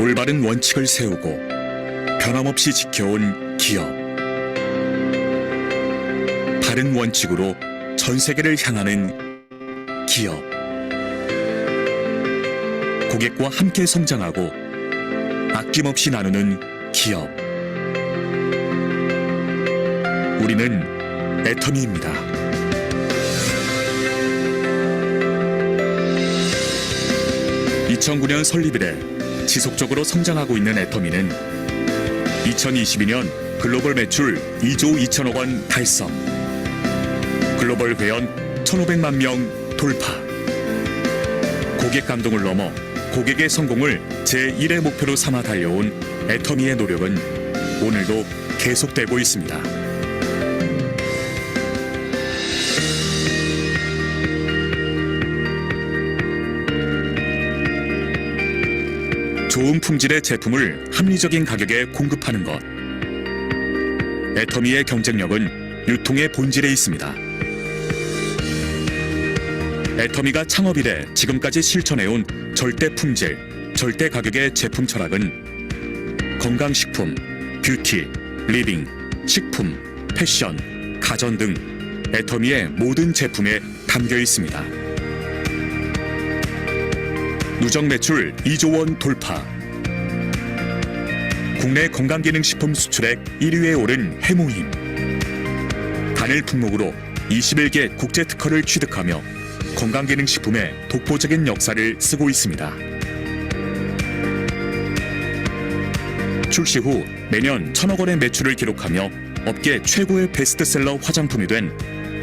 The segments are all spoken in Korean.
올바른 원칙을 세우고 변함없이 지켜온 기업. 바른 원칙으로 전 세계를 향하는 기업. 고객과 함께 성장하고 아낌없이 나누는 기업. 우리는 애터미입니다. 2009년 설립 이래 지속적으로 성장하고 있는 애터미는 2022년 글로벌 매출 2조 2천억 원 달성, 글로벌 회원 1,500만 명 돌파, 고객 감동을 넘어 고객의 성공을 제1의 목표로 삼아 달려온 애터미의 노력은 오늘도 계속되고 있습니다. 좋은 품질의 제품을 합리적인 가격에 공급하는 것. 애터미의 경쟁력은 유통의 본질에 있습니다. 애터미가 창업 이래 지금까지 실천해온 절대 품질, 절대 가격의 제품 철학은 건강식품, 뷰티, 리빙, 식품, 패션, 가전 등 애터미의 모든 제품에 담겨 있습니다. 누적 매출 2조 원 돌파, 국내 건강기능식품 수출액 1위에 오른 해모힘, 단일 품목으로 21개 국제특허를 취득하며 건강기능식품의 독보적인 역사를 쓰고 있습니다. 출시 후 매년 1,000억 원의 매출을 기록하며 업계 최고의 베스트셀러 화장품이 된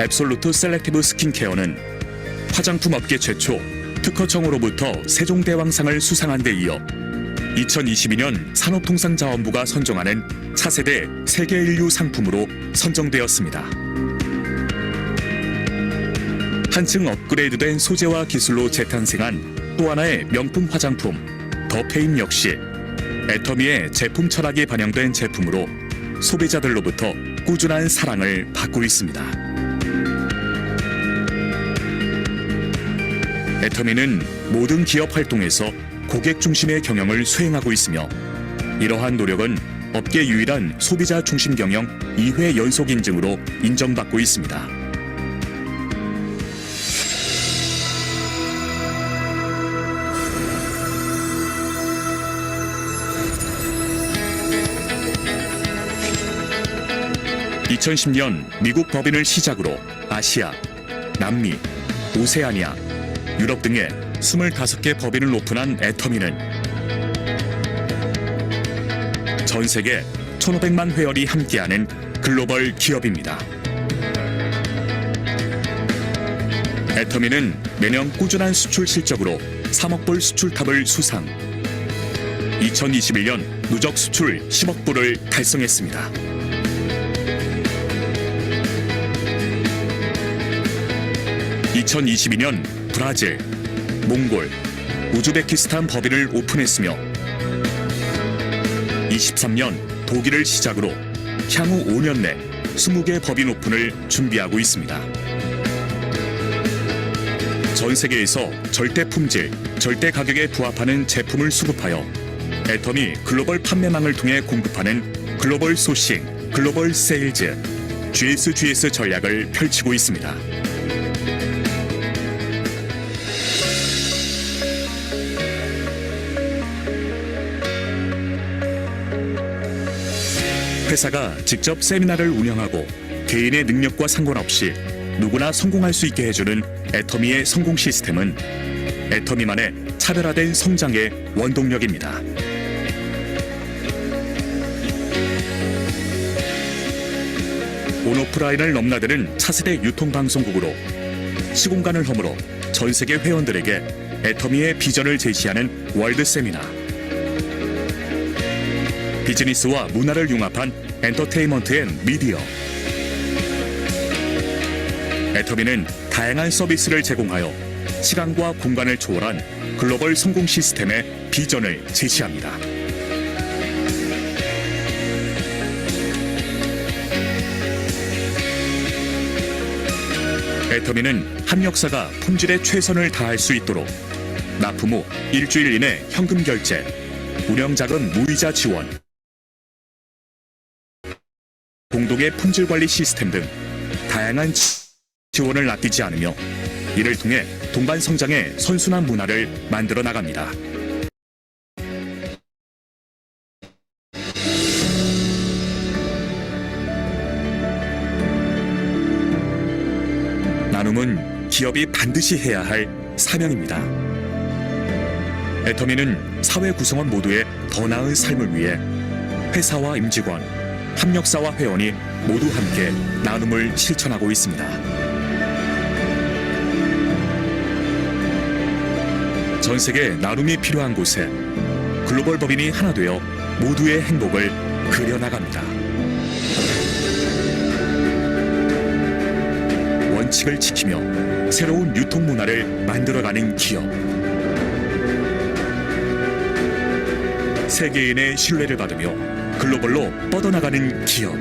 앱솔루트 셀렉티브 스킨케어는 화장품 업계 최초 특허청으로부터 세종대왕상을 수상한 데 이어 2022년 산업통상자원부가 선정하는 차세대 세계인류 상품으로 선정되었습니다. 한층 업그레이드된 소재와 기술로 재탄생한 또 하나의 명품 화장품 더페임 역시 애터미의 제품 철학이 반영된 제품으로 소비자들로부터 꾸준한 사랑을 받고 있습니다. 애터미는 모든 기업 활동에서 고객 중심의 경영을 수행하고 있으며 이러한 노력은 업계 유일한 소비자 중심 경영 2회 연속 인증으로 인정받고 있습니다. (2010년) 미국 법인을 시작으로 아시아, 남미, 오세아니아, 유럽 등의 25개 법인을 오픈한 애터미는 전 세계 1,500만 회원이 함께하는 글로벌 기업입니다. 애터미는 매년 꾸준한 수출 실적으로 3억 불 수출탑을 수상, 2021년 누적 수출 10억 불을 달성했습니다. (2022년) 브라질, 몽골, 우즈베키스탄 법인을 오픈했으며 23년 독일을 시작으로 향후 5년 내 20개 법인 오픈을 준비하고 있습니다. 전 세계에서 절대 품질, 절대 가격에 부합하는 제품을 수급하여 애터미 글로벌 판매망을 통해 공급하는 글로벌 소싱, 글로벌 세일즈, GSGS 전략을 펼치고 있습니다. 회사가 직접 세미나를 운영하고 개인의 능력과 상관없이 누구나 성공할 수 있게 해주는 애터미의 성공 시스템은 애터미만의 차별화된 성장의 원동력입니다. 온오프라인을 넘나드는 차세대 유통방송국으로 시공간을 허물어 전 세계 회원들에게 애터미의 비전을 제시하는 월드 세미나, 비즈니스와 문화를 융합한 엔터테인먼트 앤 미디어. 애터미는 다양한 서비스를 제공하여 시간과 공간을 초월한 글로벌 성공 시스템의 비전을 제시합니다. 애터미는 합력사가 품질에 최선을 다할 수 있도록 납품 후 일주일 이내 현금 결제, 운영자금 무이자 지원, 공동의 품질 관리 시스템 등 다양한 지원을 아끼지 않으며 이를 통해 동반 성장의 선순환 문화를 만들어 나갑니다. 나눔은 기업이 반드시 해야 할 사명입니다. 애터미는 사회 구성원 모두의 더 나은 삶을 위해 회사와 임직원, 협력사와 회원이 모두 함께 나눔을 실천하고 있습니다. 전 세계 나눔이 필요한 곳에 글로벌 법인이 하나 되어 모두의 행복을 그려나갑니다. 원칙을 지키며 새로운 유통 문화를 만들어가는 기업. 세계인의 신뢰를 받으며 글로벌로 뻗어나가는 기업.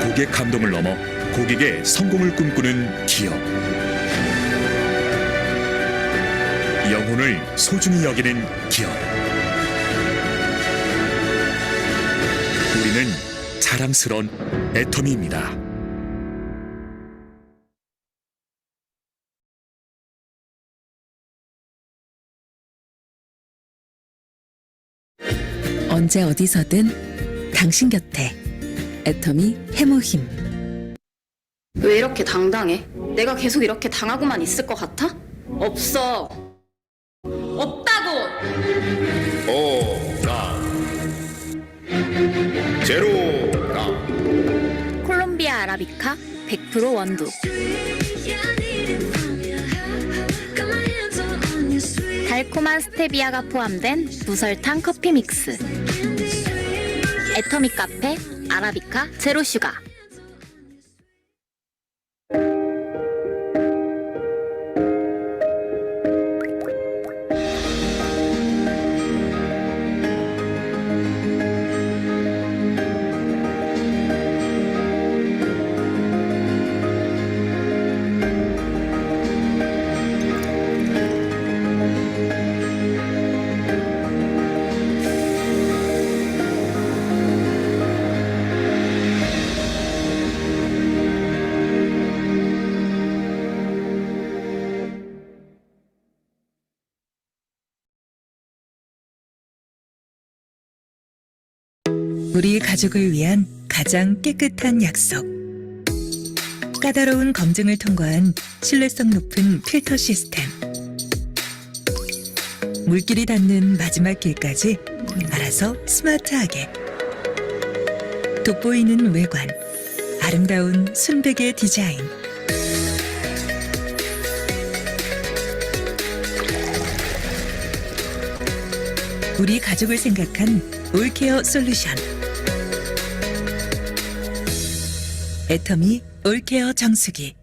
고객 감동을 넘어 고객의 성공을 꿈꾸는 기업. 영혼을 소중히 여기는 기업. 우리는 자랑스러운 애터미입니다. 언제 어디서든 당신 곁에 애터미 해모힘. 왜 이렇게 당당해? 내가 계속 이렇게 당하고만 있을 것 같아? 없어. 없다고! 오라 제로라 콜롬비아 아라비카 100% 원두. 달콤한 스테비아가 포함된 무설탕 커피 믹스. 애터미 카페 아라비카 제로 슈가. 우리 가족을 위한 가장 깨끗한 약속. 까다로운 검증을 통과한 신뢰성 높은 필터 시스템. 물길이 닿는 마지막 길까지 알아서 스마트하게. 돋보이는 외관, 아름다운 순백의 디자인. 우리 가족을 생각한 올케어 솔루션. 애터미 올케어 정수기.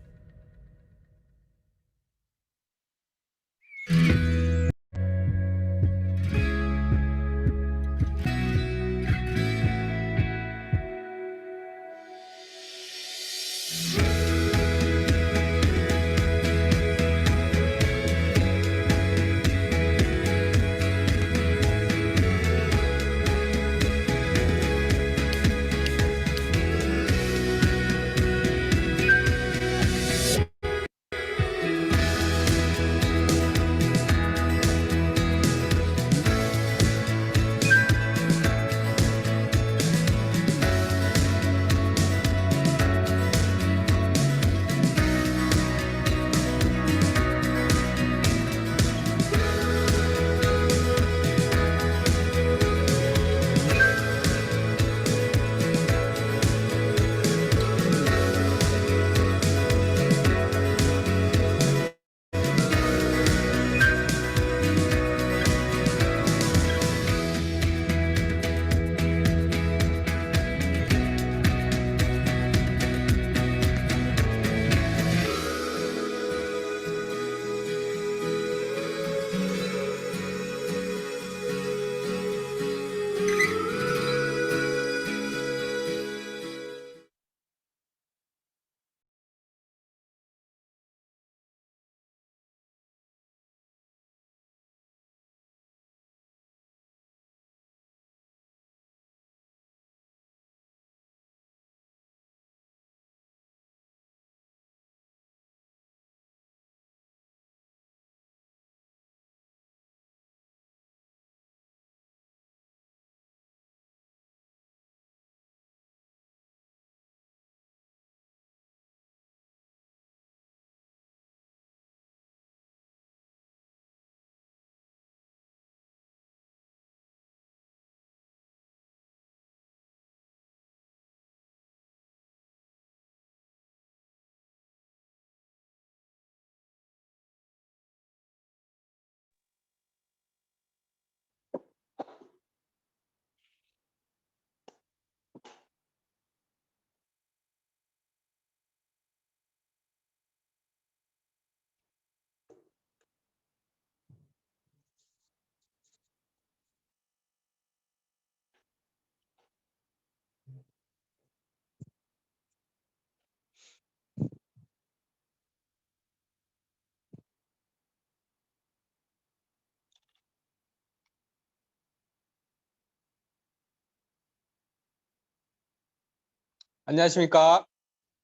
안녕하십니까?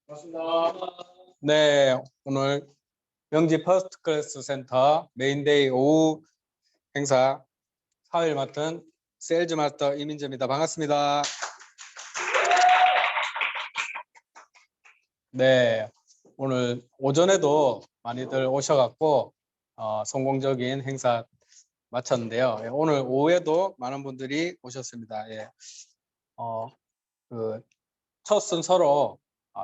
반갑습니다. 네, 오늘 명지 퍼스트 클래스 센터 메인데이 오후 행사 사회를 맡은 세일즈 마스터 이민재입니다. 반갑습니다. 네, 오늘 오전에도 많이들 오셔갖고 성공적인 행사 마쳤는데요. 예, 오늘 오후에도 많은 분들이 오셨습니다. 예, 첫 순서로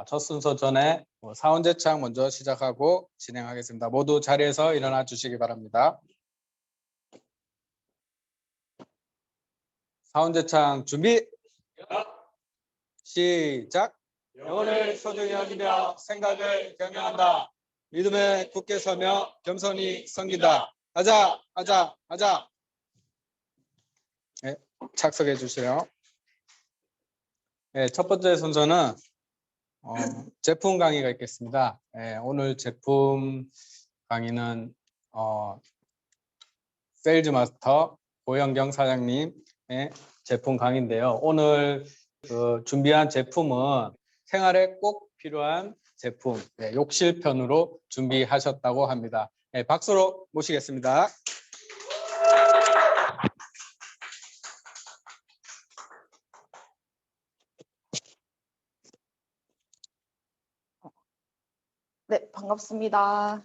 첫 순서 전에 사원제창 먼저 시작하고 진행하겠습니다. 모두 자리에서 일어나 주시기 바랍니다. 사원제창 준비 시작. 영혼을 소중히 여기며 생각을 경영한다. 믿음에 굳게 서며 겸손히 섬긴다. 하자. 네, 착석해 주세요. 네, 첫 번째 순서는 제품 강의가 있겠습니다. 오늘 제품 강의는 세일즈 마스터 고영경 사장님의 제품 강의인데요. 오늘 준비한 제품은 생활에 꼭 필요한 제품, 욕실편으로 준비하셨다고 합니다. 박수로 모시겠습니다. 네, 반갑습니다.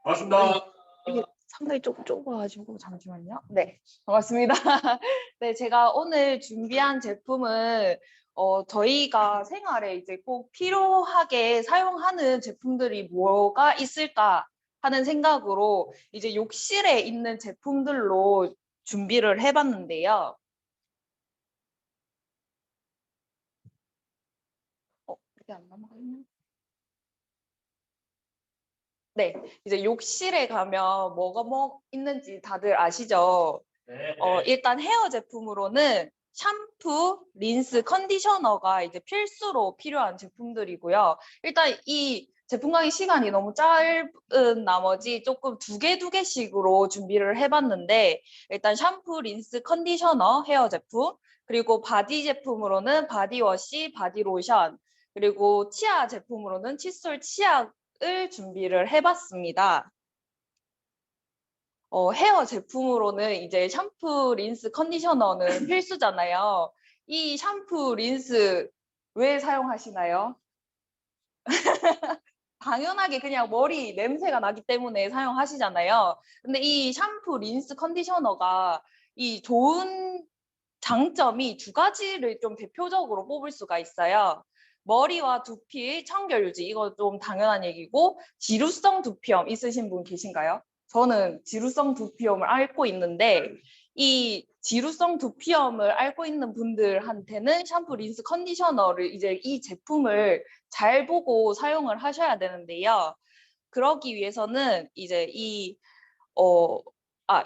반갑습니다. 이게 상당히 조금 좁아가지고 잠시만요. 네, 반갑습니다. 네, 제가 오늘 준비한 제품은 저희가 생활에 이제 꼭 필요하게 사용하는 제품들이 뭐가 있을까 하는 생각으로 이제 욕실에 있는 제품들로 준비를 해봤는데요. 이게 안 넘어가요? 네, 이제 욕실에 가면 뭐가 있는지 다들 아시죠? 네. 일단 헤어 제품으로는 샴푸, 린스, 컨디셔너가 이제 필수로 필요한 제품들이고요. 일단 이 제품 강의 시간이 너무 짧은 나머지 조금 두 개씩으로 준비를 해봤는데 일단 샴푸, 린스, 컨디셔너, 헤어 제품 그리고 바디 제품으로는 바디워시, 바디로션 그리고 치아 제품으로는 칫솔, 치약을 준비를 해봤습니다. 헤어 제품으로는 이제 샴푸, 린스, 컨디셔너는 필수잖아요. 이 샴푸, 린스 왜 사용하시나요? 당연하게 그냥 머리 냄새가 나기 때문에 사용하시잖아요. 근데 이 샴푸, 린스, 컨디셔너가 이 좋은 장점이 두 가지를 좀 대표적으로 뽑을 수가 있어요. 머리와 두피 청결 유지, 이거 좀 당연한 얘기고 지루성 두피염 있으신 분 계신가요? 저는 지루성 두피염을 앓고 있는데 이 지루성 두피염을 앓고 있는 분들한테는 샴푸, 린스, 컨디셔너를 이제 이 제품을 잘 보고 사용을 하셔야 되는데요. 그러기 위해서는 이제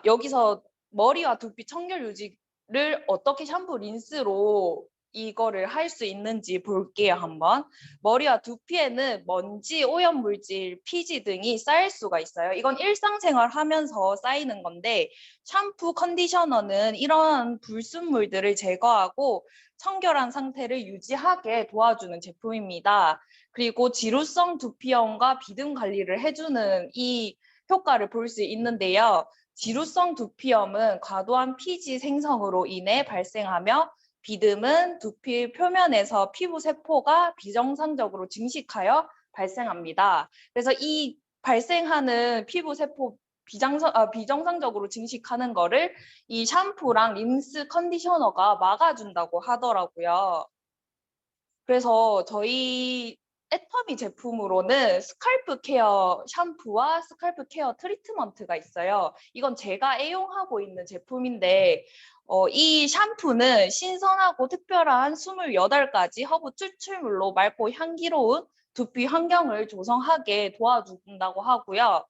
여기서 머리와 두피 청결 유지를 어떻게 샴푸, 린스로 이거를 할 수 있는지 볼게요, 한번. 머리와 두피에는 먼지, 오염물질, 피지 등이 쌓일 수가 있어요. 이건 일상생활 하면서 쌓이는 건데 샴푸, 컨디셔너는 이런 불순물들을 제거하고 청결한 상태를 유지하게 도와주는 제품입니다. 그리고 지루성 두피염과 비듬 관리를 해주는 이 효과를 볼 수 있는데요. 지루성 두피염은 과도한 피지 생성으로 인해 발생하며 비듬은 두피 표면에서 피부 세포가 비정상적으로 증식하여 발생합니다. 그래서 이 발생하는 피부 세포 비정상적으로 증식하는 거를 이 샴푸랑 린스 컨디셔너가 막아준다고 하더라고요. 그래서 저희 애터미 제품으로는 스칼프 케어 샴푸와 스칼프 케어 트리트먼트가 있어요. 이건 제가 애용하고 있는 제품인데 이 샴푸는 신선하고 특별한 28가지 허브 추출물로 맑고 향기로운 두피 환경을 조성하게 도와준다고 하고요.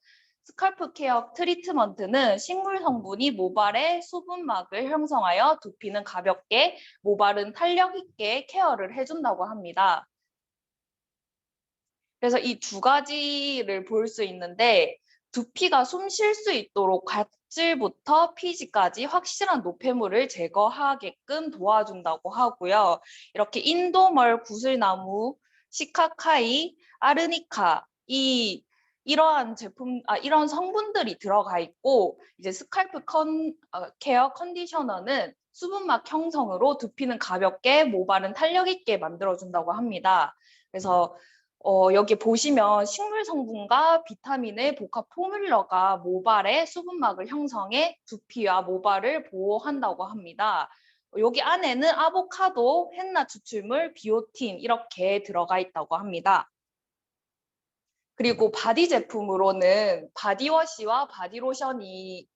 스칼프 케어 트리트먼트는 식물 성분이 모발의 수분막을 형성하여 두피는 가볍게, 모발은 탄력 있게 케어를 해준다고 합니다. 그래서 이 두 가지를 볼 수 있는데 두피가 숨 쉴 수 있도록 각질부터 피지까지 확실한 노폐물을 제거하게끔 도와준다고 하고요. 이렇게 인도멀 구슬나무, 시카카이, 아르니카 이런 성분들이 들어가 있고, 이제 스칼프 케어 컨디셔너는 수분막 형성으로 두피는 가볍게, 모발은 탄력 있게 만들어준다고 합니다. 그래서 여기 보시면 식물 성분과 비타민의 복합 포뮬러가 모발의 수분막을 형성해 두피와 모발을 보호한다고 합니다. 여기 안에는 아보카도, henna 추출물, 비오틴 이렇게 들어가 있다고 합니다. 그리고 바디 제품으로는 바디워시와 바디로션을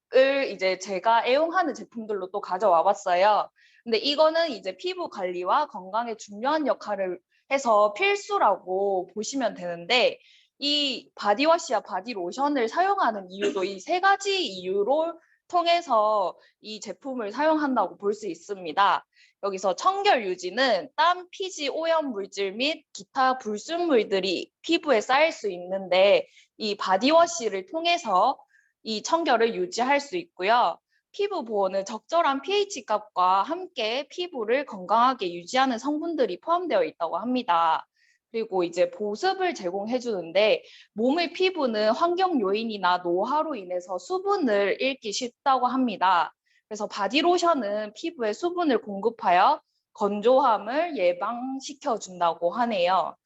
이제 제가 애용하는 제품들로 또 가져와 봤어요. 근데 이거는 이제 피부 관리와 건강에 중요한 역할을 해서 필수라고 보시면 되는데, 이 바디워시와 바디로션을 사용하는 이유도 이 세 가지 이유로 통해서 이 제품을 사용한다고 볼 수 있습니다. 여기서 청결 유지는 땀, 피지, 오염 물질 및 기타 불순물들이 피부에 쌓일 수 있는데, 이 바디워시를 통해서 이 청결을 유지할 수 있고요. 피부 보호는 적절한 pH 값과 함께 피부를 건강하게 유지하는 성분들이 포함되어 있다고 합니다. 그리고 이제 보습을 제공해 주는데, 몸의 피부는 환경 요인이나 노화로 인해서 수분을 잃기 쉽다고 합니다. 그래서 바디로션은 피부에 수분을 공급하여 건조함을 예방시켜 준다고 하네요.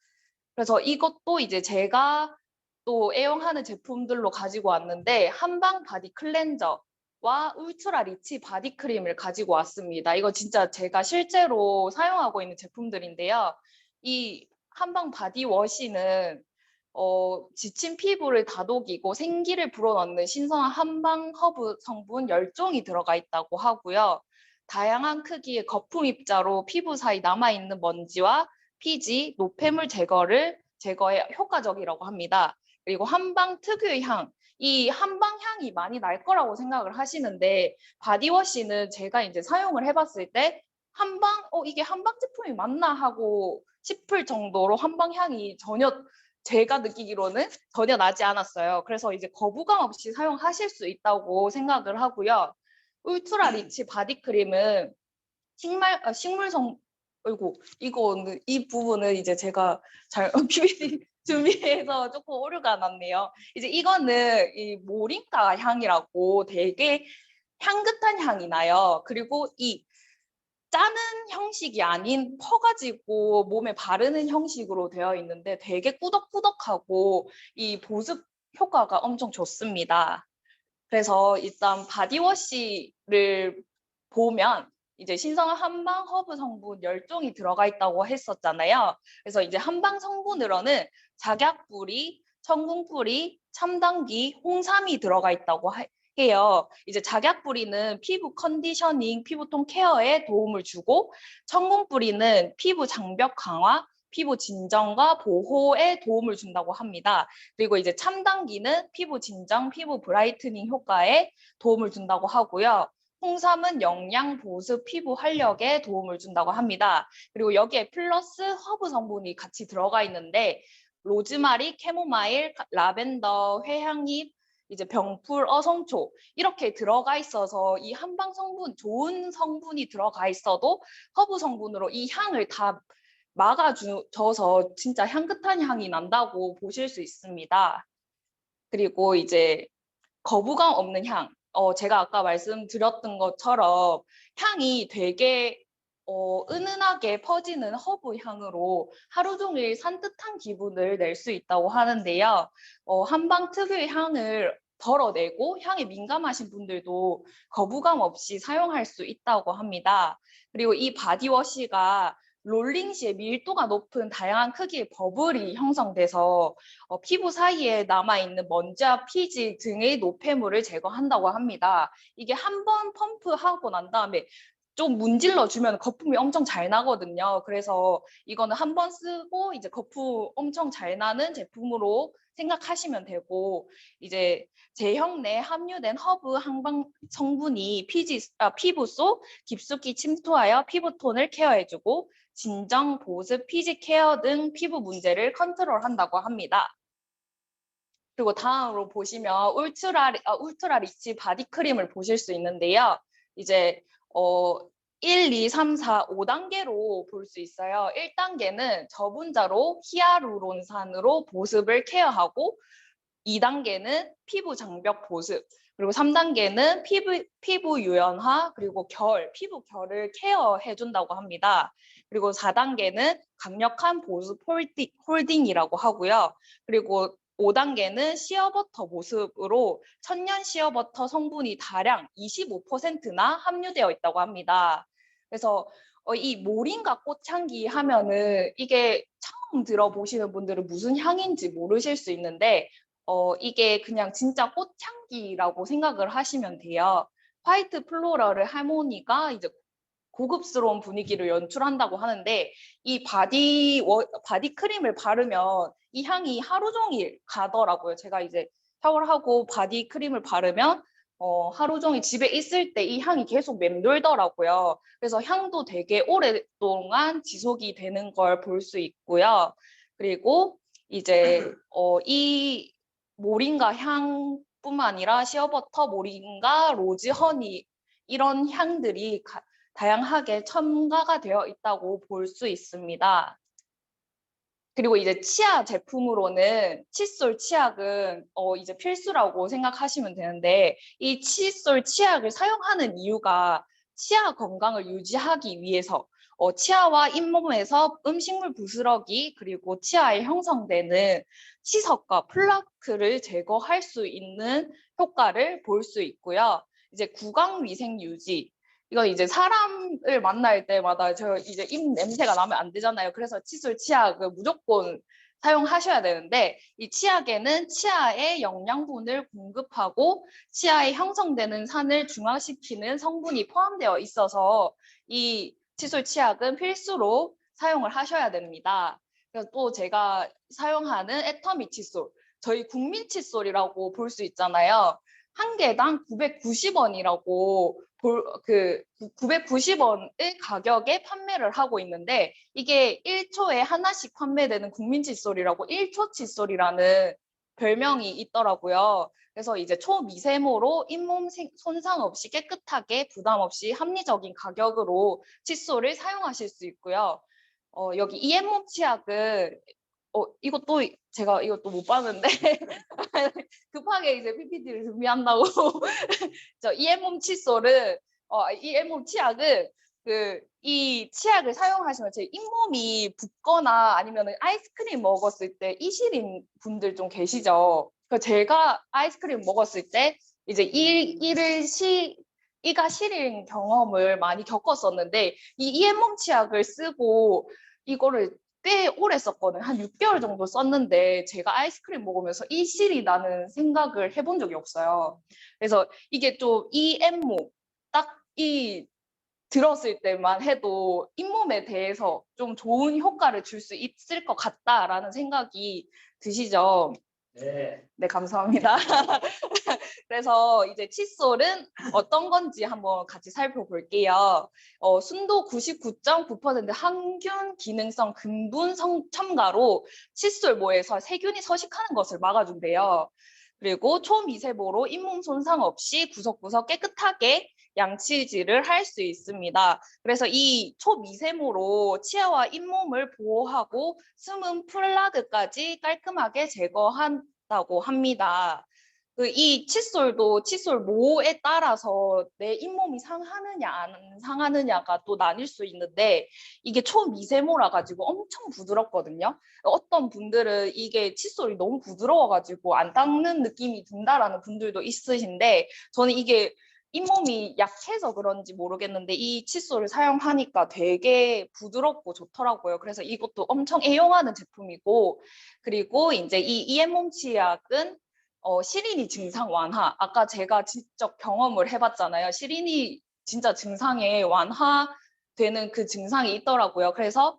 그래서 이것도 이제 제가 또 애용하는 제품들로 가지고 왔는데, 한방 바디 클렌저와 울트라 리치 바디 크림을 가지고 왔습니다. 이거 진짜 제가 실제로 사용하고 있는 제품들인데요. 이 한방 바디워시는 지친 피부를 다독이고 생기를 불어넣는 신선한 한방 허브 성분 10종이 들어가 있다고 하고요. 다양한 크기의 거품 입자로 피부 사이 남아있는 먼지와 피지, 노폐물 제거에 효과적이라고 합니다. 그리고 한방 특유의 향, 이 한방 향이 많이 날 거라고 생각을 하시는데, 바디워시는 제가 이제 사용을 해봤을 때 이게 한방 제품이 맞나 하고 싶을 정도로 한방 향이 제가 느끼기로는 전혀 나지 않았어요. 그래서 이제 거부감 없이 사용하실 수 있다고 생각을 하고요. 울트라 리치 바디크림은 이 부분은 이제 제가 잘 PPT 준비해서 조금 오류가 났네요. 이제 이거는 이 모링가 향이라고 되게 향긋한 향이 나요. 그리고 이 짜는 형식이 아닌 퍼가지고 몸에 바르는 형식으로 되어 있는데 되게 꾸덕꾸덕하고 이 보습 효과가 엄청 좋습니다. 그래서 일단 바디워시를 보면 이제 신선한 한방 허브 성분 10종이 들어가 있다고 했었잖아요. 그래서 이제 한방 성분으로는 작약뿌리, 청궁뿌리, 참당귀, 홍삼이 들어가 있다고 해요. 이제 작약뿌리는 피부 컨디셔닝, 피부톤 케어에 도움을 주고, 청궁뿌리는 피부 장벽 강화, 피부 진정과 보호에 도움을 준다고 합니다. 그리고 이제 참당귀는 피부 진정, 피부 브라이트닝 효과에 도움을 준다고 하고요. 홍삼은 영양, 보습, 피부 활력에 도움을 준다고 합니다. 그리고 여기에 플러스 허브 성분이 같이 들어가 있는데, 로즈마리, 캐모마일, 라벤더, 회향잎, 이제 병풀, 어성초 이렇게 들어가 있어서 이 한방 성분, 좋은 성분이 들어가 있어도 허브 성분으로 이 향을 다 막아줘서 진짜 향긋한 향이 난다고 보실 수 있습니다. 그리고 이제 거부감 없는 향, 제가 아까 말씀드렸던 것처럼 향이 되게 은은하게 퍼지는 허브 향으로 하루 종일 산뜻한 기분을 낼 수 있다고 하는데요. 한방 특유의 향을 덜어내고 향에 민감하신 분들도 거부감 없이 사용할 수 있다고 합니다. 그리고 이 바디워시가 롤링 시에 밀도가 높은 다양한 크기의 버블이 형성돼서 피부 사이에 남아있는 먼지와 피지 등의 노폐물을 제거한다고 합니다. 이게 한 번 펌프하고 난 다음에 좀 문질러 주면 거품이 엄청 잘 나거든요. 그래서 이거는 한 번 쓰고 이제 거품 엄청 잘 나는 제품으로 생각하시면 되고, 이제 제형 내에 함유된 허브 한방 성분이 피부 속 깊숙이 침투하여 피부톤을 케어해주고 진정, 보습, 피지 케어 등 피부 문제를 컨트롤한다고 합니다. 그리고 다음으로 보시면 울트라 리치 바디 크림을 보실 수 있는데요. 이제 1, 2, 3, 4, 5단계로 볼 수 있어요. 1단계는 저분자로 히아루론산으로 보습을 케어하고 2단계는 피부 장벽 보습, 그리고 3단계는 피부 유연화, 그리고 피부 결을 케어해 준다고 합니다. 그리고 4단계는 강력한 보습 홀딩이라고 하고요. 그리고 5단계는 시어버터 보습으로 천연 시어버터 성분이 다량 25%나 함유되어 있다고 합니다. 그래서 이 모링가 꽃향기 하면은 이게 처음 들어보시는 분들은 무슨 향인지 모르실 수 있는데 이게 그냥 진짜 꽃향기라고 생각을 하시면 돼요. 화이트 플로럴 하모니가 이제 고급스러운 분위기를 연출한다고 하는데 이 바디 크림을 바르면 이 향이 하루 종일 가더라고요. 제가 이제 샤워를 하고 바디 크림을 바르면 하루 종일 집에 있을 때 이 향이 계속 맴돌더라고요. 그래서 향도 되게 오랫동안 지속이 되는 걸 볼 수 있고요. 그리고 이제 이 모링가 향뿐만 아니라 시어버터, 모링가, 로즈, 허니 이런 향들이 다양하게 첨가가 되어 있다고 볼 수 있습니다. 그리고 이제 치아 제품으로는 칫솔 치약은 이제 필수라고 생각하시면 되는데 이 칫솔 치약을 사용하는 이유가 치아 건강을 유지하기 위해서 치아와 잇몸에서 음식물 부스러기 그리고 치아에 형성되는 치석과 플라크를 제거할 수 있는 효과를 볼 수 있고요. 이제 구강 위생 유지, 이거 이제 사람을 만날 때마다 저 이제 입 냄새가 나면 안 되잖아요. 그래서 칫솔 치약을 무조건 사용하셔야 되는데 이 치약에는 치아에 영양분을 공급하고 치아에 형성되는 산을 중화시키는 성분이 포함되어 있어서 이 칫솔 치약은 필수로 사용을 하셔야 됩니다. 그래서 또 제가 사용하는 애터미 칫솔, 저희 국민 칫솔이라고 볼 수 있잖아요. 한 개당 990원이라고 990원의 가격에 판매를 하고 있는데 이게 1초에 하나씩 판매되는 국민 칫솔이라고 1초 칫솔이라는 별명이 있더라고요. 그래서 이제 초미세모로 잇몸 손상 없이 깨끗하게 부담 없이 합리적인 가격으로 칫솔을 사용하실 수 있고요. 여기 이엠몸 치약은 이것도 제가 이것도 못 봤는데 급하게 이제 PPT를 준비한다고 저 이엠몸 칫솔은 이엠몸 치약은 이 치약을 사용하시면 제 잇몸이 붓거나 아니면 아이스크림 먹었을 때 이시린 분들 좀 계시죠. 제가 아이스크림 먹었을 때 이제 이가 시린 경험을 많이 겪었었는데 이 이엠몸 치약을 쓰고 이거를 꽤 오래 썼거든요. 한 6개월 정도 썼는데 제가 아이스크림 먹으면서 이실이 나는 생각을 해본 적이 없어요. 그래서 이게 좀 이엠모 딱 들었을 때만 해도 잇몸에 대해서 좀 좋은 효과를 줄 수 있을 것 같다라는 생각이 드시죠? 네, 감사합니다. 그래서 이제 칫솔은 어떤 건지 한번 같이 살펴볼게요. 순도 99.9% 항균 기능성 근분 첨가로 칫솔모에서 세균이 서식하는 것을 막아준대요. 그리고 초미세모로 잇몸 손상 없이 구석구석 깨끗하게 양치질을 할 수 있습니다. 그래서 이 초미세모로 치아와 잇몸을 보호하고 숨은 플라그까지 깔끔하게 제거한다고 합니다. 이 칫솔도 칫솔모에 따라서 내 잇몸이 상하느냐 안 상하느냐가 또 나뉠 수 있는데 이게 초미세모라 가지고 엄청 부드럽거든요. 어떤 분들은 이게 칫솔이 너무 부드러워 가지고 안 닦는 느낌이 든다라는 분들도 있으신데 저는 이게 잇몸이 약해서 그런지 모르겠는데 이 칫솔을 사용하니까 되게 부드럽고 좋더라고요. 그래서 이것도 엄청 애용하는 제품이고 그리고 이제 이 이엠몸 치약은 시린이 증상 완화. 아까 제가 직접 경험을 해봤잖아요. 시린이 진짜 증상에 완화되는 그 증상이 있더라고요. 그래서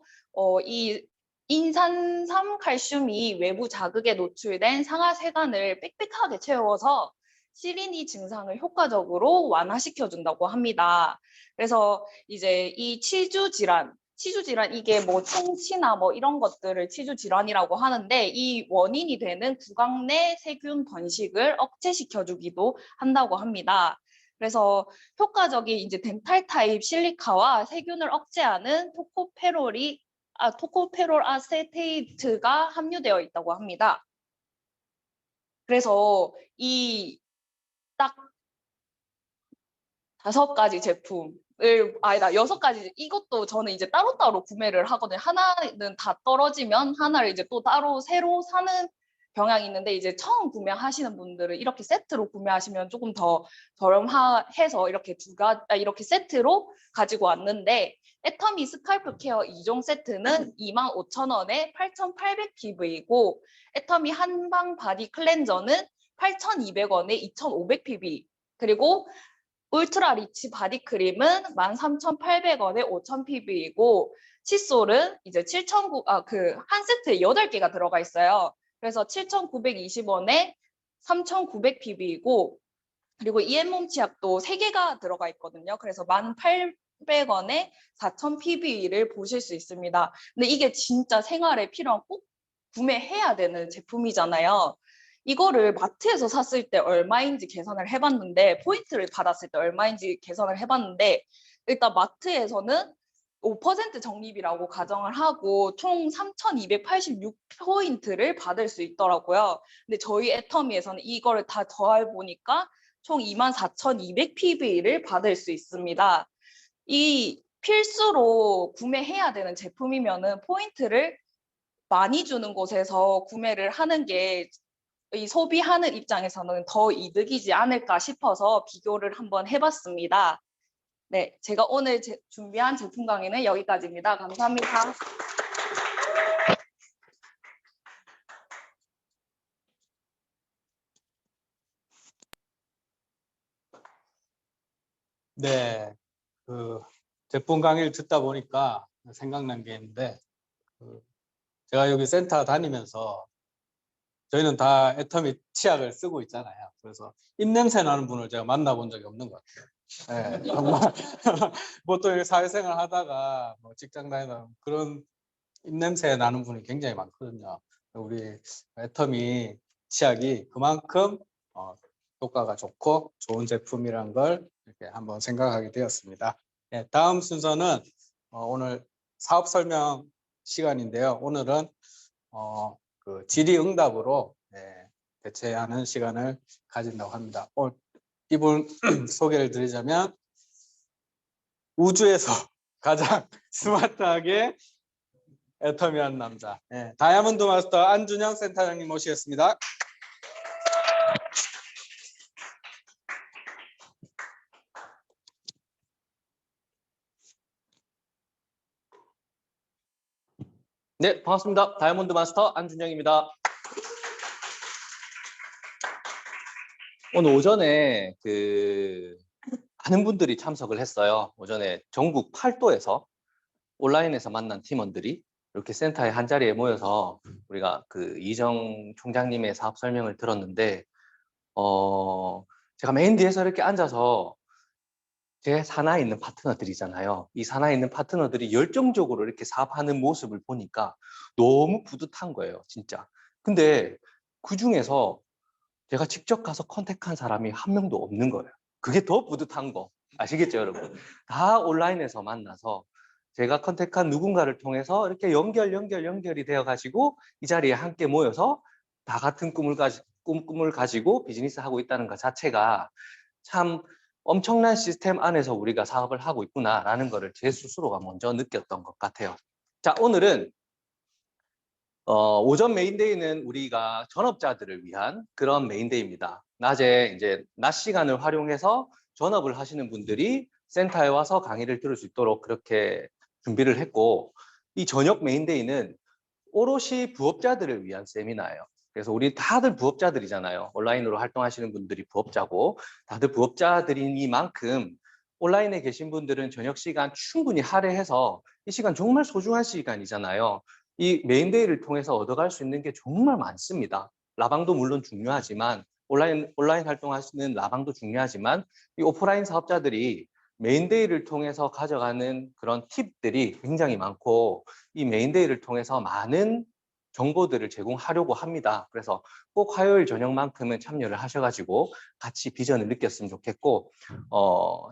이 인산삼 칼슘이 외부 자극에 노출된 상하세간을 빽빽하게 채워서 시린이 증상을 효과적으로 완화시켜준다고 합니다. 그래서 이제 이 치주 질환, 치주 질환 이게 뭐 충치나 뭐 이런 것들을 치주 질환이라고 하는데 이 원인이 되는 구강 내 세균 번식을 억제시켜 주기도 한다고 합니다. 그래서 효과적인 이제 덴탈 타입 실리카와 세균을 억제하는 토코페롤 아세테이트가 함유되어 있다고 합니다. 그래서 이 딱 5가지 제품을 아니다 6가지 이것도 저는 이제 따로따로 구매를 하거든요. 하나는 다 떨어지면 하나를 이제 또 따로 새로 사는 경향이 있는데 이제 처음 구매하시는 분들은 이렇게 세트로 구매하시면 조금 더 저렴해서 이렇게 이렇게 세트로 가지고 왔는데 애터미 스칼프 케어 2종 세트는 25,000원에 8,800pv이고 애터미 한방 바디 클렌저는 8,200원에 2,500pv 그리고 울트라 리치 바디 크림은 13,800원에 5,000pv이고 칫솔은 이제 한 세트에 8개가 들어가 있어요. 그래서 7,920원에 3,900pv이고 그리고 EM몸 치약도 3개가 들어가 있거든요. 그래서 1,800원에 4,000pv를 보실 수 있습니다. 근데 이게 진짜 생활에 필요한 꼭 구매해야 되는 제품이잖아요. 이거를 마트에서 샀을 때 얼마인지 계산을 해봤는데 포인트를 받았을 때 얼마인지 계산을 해봤는데 일단 마트에서는 5% 적립이라고 가정을 하고 총 3,286포인트를 받을 수 있더라고요. 근데 저희 애터미에서는 이거를 다 더해보니까 총 24,200pv를 받을 수 있습니다. 이 필수로 구매해야 되는 제품이면은 포인트를 많이 주는 곳에서 구매를 하는 게 이 소비하는 입장에서는 더 이득이지 않을까 싶어서 비교를 한번 해봤습니다. 네, 제가 오늘 준비한 제품 강의는 여기까지입니다. 감사합니다. 네, 그 제품 강의를 듣다 보니까 생각난 게 있는데 제가 여기 센터 다니면서 저희는 다 애터미 치약을 쓰고 있잖아요. 그래서 입냄새 나는 분을 제가 만나본 적이 없는 것 같아요. 네, 정말 보통 사회생활 하다가 뭐 직장 다니는 그런 입냄새 나는 분이 굉장히 많거든요. 우리 애터미 치약이 그만큼 효과가 좋고 좋은 제품이란 걸 이렇게 한번 생각하게 되었습니다. 네, 다음 순서는 오늘 사업 설명 시간인데요. 오늘은 그 질의응답으로 대체하는 시간을 가진다고 합니다. 이분 소개를 드리자면 우주에서 가장 스마트하게 애터미한 남자 다이아몬드 마스터 안준영 센터장님 모시겠습니다. 네, 반갑습니다. 다이아몬드 마스터 안준영입니다. 오늘 오전에 많은 분들이 참석을 했어요. 오전에 전국 8도에서 온라인에서 만난 팀원들이 이렇게 센터에 한 자리에 모여서 우리가 이정 총장님의 사업 설명을 들었는데 제가 맨 뒤에서 이렇게 앉아서 제 산하에 있는 파트너들이잖아요. 이 산하에 있는 파트너들이 열정적으로 이렇게 사업하는 모습을 보니까 너무 뿌듯한 거예요, 진짜. 근데 그 중에서 제가 직접 가서 컨택한 사람이 한 명도 없는 거예요. 그게 더 뿌듯한 거 아시겠죠, 여러분? 다 온라인에서 만나서 제가 컨택한 누군가를 통해서 이렇게 연결이 되어 가지고 이 자리에 함께 모여서 다 같은 꿈을 가지고 비즈니스 하고 있다는 것 자체가 참 엄청난 시스템 안에서 우리가 사업을 하고 있구나라는 거를 제 스스로가 먼저 느꼈던 것 같아요. 자, 오늘은 오전 메인데이는 우리가 전업자들을 위한 그런 메인데이입니다. 낮에 이제 낮 시간을 활용해서 전업을 하시는 분들이 센터에 와서 강의를 들을 수 있도록 그렇게 준비를 했고, 이 저녁 메인데이는 오롯이 부업자들을 위한 세미나예요. 그래서 우리 다들 부업자들이잖아요. 온라인으로 활동하시는 분들이 부업자고 다들 부업자들이니만큼 온라인에 계신 분들은 저녁 시간 충분히 할애해서 이 시간 정말 소중한 시간이잖아요. 이 메인데이를 통해서 얻어갈 수 있는 게 정말 많습니다. 라방도 물론 중요하지만 온라인 활동하시는 라방도 중요하지만 이 오프라인 사업자들이 메인데이를 통해서 가져가는 그런 팁들이 굉장히 많고 이 메인데이를 통해서 많은 정보들을 제공하려고 합니다. 그래서 꼭 화요일 저녁만큼은 참여를 하셔가지고 같이 비전을 느꼈으면 좋겠고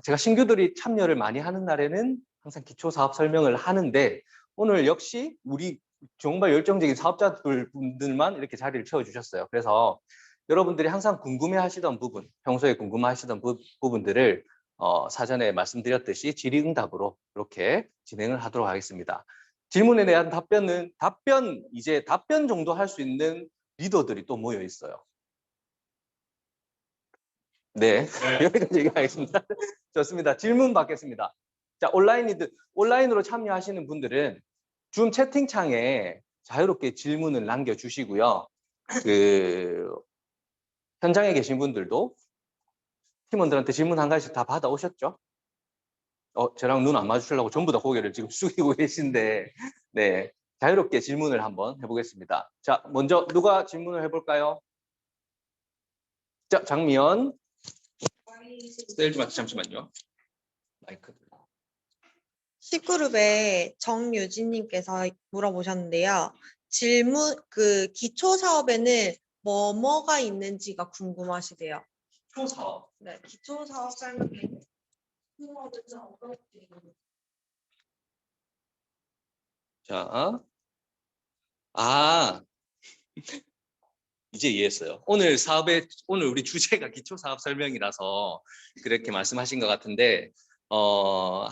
제가 신규들이 참여를 많이 하는 날에는 항상 기초 사업 설명을 하는데 오늘 역시 우리 정말 열정적인 사업자분들만 이렇게 자리를 채워주셨어요. 그래서 여러분들이 항상 궁금해하시던 부분, 평소에 궁금해하시던 부분들을 사전에 말씀드렸듯이 질의응답으로 이렇게 진행을 하도록 하겠습니다. 질문에 대한 이제 답변 정도 할 수 있는 리더들이 또 모여 있어요. 네, 여기까지 얘기하겠습니다. 좋습니다. 질문 받겠습니다. 자, 온라인으로 참여하시는 분들은 줌 채팅창에 자유롭게 질문을 남겨주시고요. 현장에 계신 분들도 팀원들한테 질문 한 가지씩 다 받아오셨죠? 저랑 눈 안 마주치려고 전부 다 고개를 지금 숙이고 계신데, 네, 자유롭게 질문을 한번 해보겠습니다. 자, 먼저 누가 질문을 해볼까요? 자, 장미연. 셀지 마트 잠시만요. 마이크. 10그룹의 정유진님께서 물어보셨는데요. 기초 사업에는 뭐가 있는지가 궁금하시대요. 초사업. 네, 기초 사업 설명에 자, 이제 이해했어요. 오늘 우리 주제가 기초 사업 설명이라서 그렇게 말씀하신 것 같은데,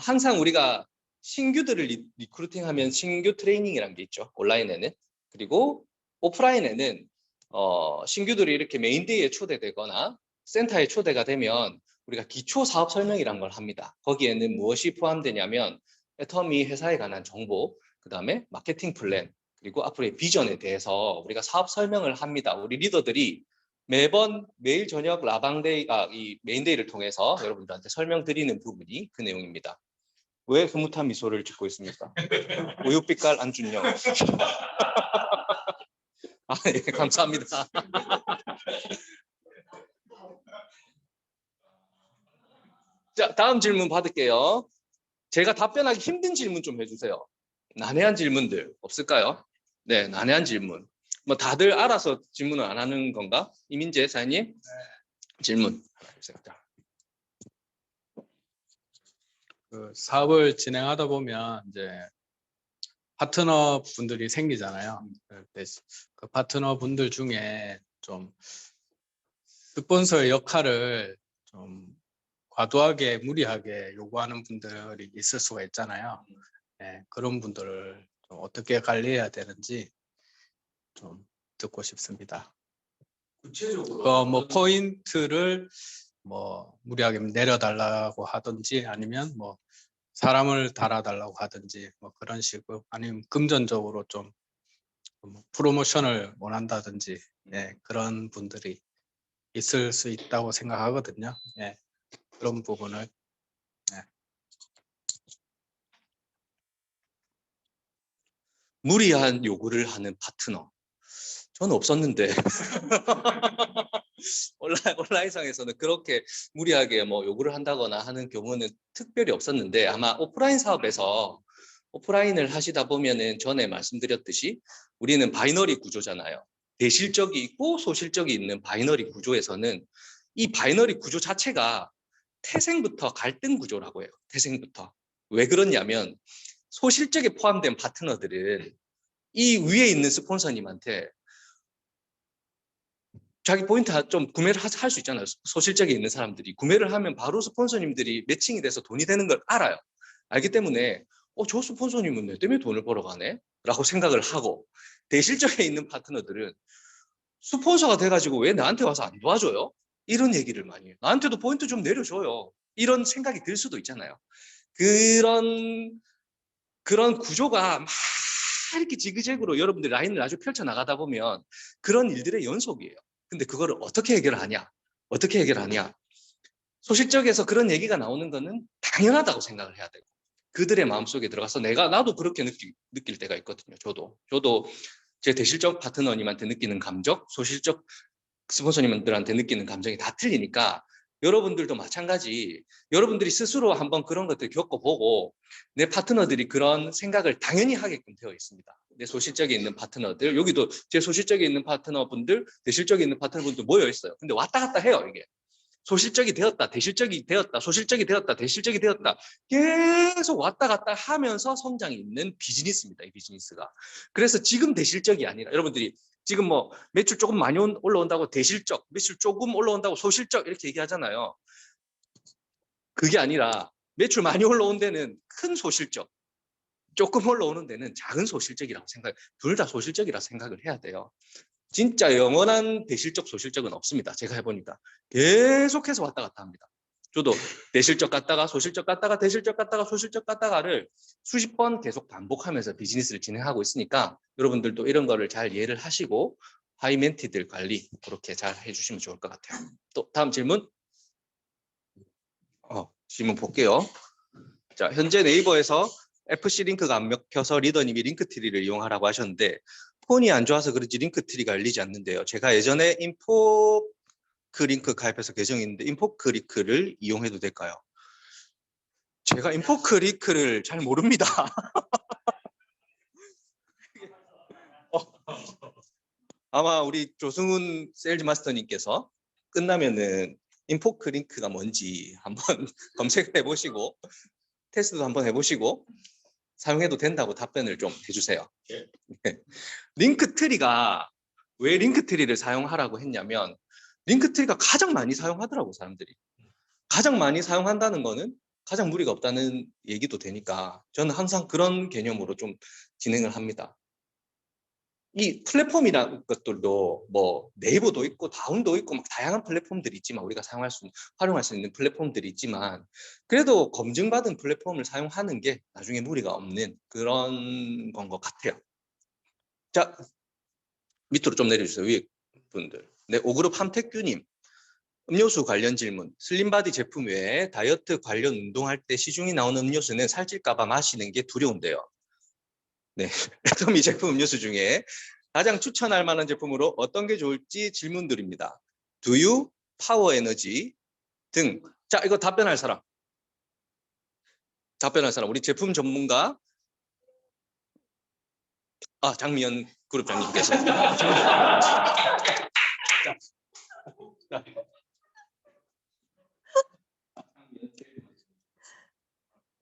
항상 우리가 신규들을 리크루팅하면 신규 트레이닝이라는 게 있죠. 온라인에는. 그리고 오프라인에는 신규들이 이렇게 메인데이에 초대되거나 센터에 초대가 되면 우리가 기초 사업 설명이라는 걸 합니다. 거기에는 무엇이 포함되냐면 애터미 회사에 관한 정보, 그 다음에 마케팅 플랜, 그리고 앞으로의 비전에 대해서 우리가 사업 설명을 합니다. 우리 리더들이 매일 저녁 이 메인데이를 통해서 여러분들한테 설명드리는 부분이 그 내용입니다. 왜 흐뭇한 미소를 짓고 있습니까? 우유빛깔 안준영. 예, 감사합니다. 자, 다음 질문 받을게요. 제가 답변하기 힘든 질문 좀 해주세요. 난해한 질문들 없을까요? 네, 난해한 질문. 뭐 다들 알아서 질문을 안 하는 건가? 이민재 사장님, 질문. 사업을 진행하다 보면 이제 파트너 분들이 생기잖아요. 그 파트너 분들 중에 좀 스폰서의 역할을 좀 과도하게 무리하게 요구하는 분들이 있을 수가 있잖아요. 네, 그런 분들을 좀 어떻게 관리해야 되는지 좀 듣고 싶습니다. 구체적으로 뭐 포인트를 뭐 무리하게 내려달라고 하든지 아니면 뭐 사람을 달아달라고 하든지 뭐 그런 식으로 아니면 금전적으로 좀 프로모션을 원한다든지 그런 분들이 있을 수 있다고 생각하거든요. 그런 부분을 무리한 요구를 하는 파트너. 저는 없었는데 온라인상에서는 그렇게 무리하게 뭐 요구를 한다거나 하는 경우는 특별히 없었는데 아마 오프라인 사업에서 오프라인을 하시다 보면은 전에 말씀드렸듯이 우리는 바이너리 구조잖아요. 대실적이 있고 소실적이 있는 바이너리 구조에서는 이 바이너리 구조 자체가 태생부터 갈등 구조라고 해요. 태생부터. 왜 그러냐면 소실적에 포함된 파트너들은 이 위에 있는 스폰서님한테 자기 포인트 좀 구매를 할 수 있잖아요. 소실적에 있는 사람들이 구매를 하면 바로 스폰서님들이 매칭이 돼서 돈이 되는 걸 알아요. 알기 때문에 저 스폰서님은 내 때문에 돈을 벌어가네? 라고 생각을 하고 대실적에 있는 파트너들은 스폰서가 돼가지고 왜 나한테 와서 안 도와줘요? 이런 얘기를 많이 해요. 나한테도 포인트 좀 내려줘요. 이런 생각이 들 수도 있잖아요. 그런 구조가 막 이렇게 지그재그로 여러분들 라인을 아주 펼쳐나가다 보면 그런 일들의 연속이에요. 근데 그거를 어떻게 해결하냐? 어떻게 해결하냐? 소실적에서 그런 얘기가 나오는 거는 당연하다고 생각을 해야 되고 그들의 마음속에 들어가서 나도 그렇게 느낄 때가 있거든요. 저도 제 대실적 파트너님한테 느끼는 감정, 소실적 스폰서님들한테 느끼는 감정이 다 틀리니까 여러분들도 마찬가지. 여러분들이 스스로 한번 그런 것들 겪어보고 내 파트너들이 그런 생각을 당연히 하게끔 되어 있습니다. 내 소실적에 있는 파트너들, 여기도 제 소실적에 있는 파트너분들, 대실적에 있는 파트너분들 모여 있어요. 근데 왔다 갔다 해요, 이게. 소실적이 되었다, 대실적이 되었다, 소실적이 되었다, 대실적이 되었다. 계속 왔다 갔다 하면서 성장이 있는 비즈니스입니다, 이 비즈니스가. 그래서 지금 대실적이 아니라 여러분들이 지금 뭐 매출 조금 많이 올라온다고 대실적, 매출 조금 올라온다고 소실적 이렇게 얘기하잖아요. 그게 아니라 매출 많이 올라온 데는 큰 소실적, 조금 올라오는 데는 작은 소실적이라고 둘 다 소실적이라 생각을 해야 돼요. 진짜 영원한 대실적, 소실적은 없습니다. 제가 해보니까 계속해서 왔다 갔다 합니다. 저도 대실적 갔다가 소실적 갔다가 대실적 갔다가 소실적 갔다가를 수십 번 계속 반복하면서 비즈니스를 진행하고 있으니까 여러분들도 이런 거를 잘 이해를 하시고 하이멘티들 관리 그렇게 잘 해주시면 좋을 것 같아요. 또 다음 질문. 질문 볼게요. 자, 현재 네이버에서 FC 링크가 안 먹혀서 리더님이 링크트리를 이용하라고 하셨는데 폰이 안 좋아서 그런지 링크트리가 열리지 않는데요. 제가 예전에 인포크 링크 가입해서 계정이 있는데 인포크 링크를 이용해도 될까요? 제가 인포크 링크를 잘 모릅니다. 아마 우리 조승훈 세일즈 마스터님께서 끝나면은 인포크 링크가 뭔지 한번 검색해 보시고 테스트도 한번 해보시고 사용해도 된다고 답변을 좀 해주세요. 네. 링크트리가 왜 링크트리를 사용하라고 했냐면 링크트리가 가장 많이 사용하더라고 사람들이. 가장 많이 사용한다는 거는 가장 무리가 없다는 얘기도 되니까 저는 항상 그런 개념으로 좀 진행을 합니다. 이 플랫폼이라는 것들도 뭐 네이버도 있고 다운도 있고 막 다양한 플랫폼들이 있지만 우리가 활용할 수 있는 플랫폼들이 있지만 그래도 검증받은 플랫폼을 사용하는 게 나중에 무리가 없는 그런 건 것 같아요. 자, 밑으로 좀 내려주세요. 위에 분들. 네, 오그룹 함택규님. 음료수 관련 질문. 슬림바디 제품 외에 다이어트 관련 운동할 때 시중에 나오는 음료수는 살찔까 봐 마시는 게 두려운데요. 네, 애터미 제품 음료수 중에 가장 추천할 만한 제품으로 어떤 게 좋을지 질문드립니다. 두유, 파워 에너지 등. 자, 이거 답변할 사람. 우리 제품 전문가 장미연 그룹장님께서.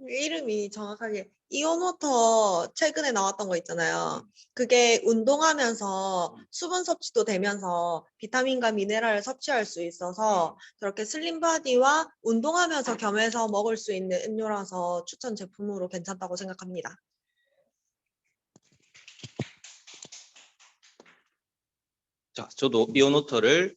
이름이 정확하게 이온워터 최근에 나왔던 거 있잖아요. 그게 운동하면서 수분 섭취도 되면서 비타민과 미네랄을 섭취할 수 있어서 저렇게 슬림바디와 운동하면서 겸해서 먹을 수 있는 음료라서 추천 제품으로 괜찮다고 생각합니다. 자, 저도 이온워터를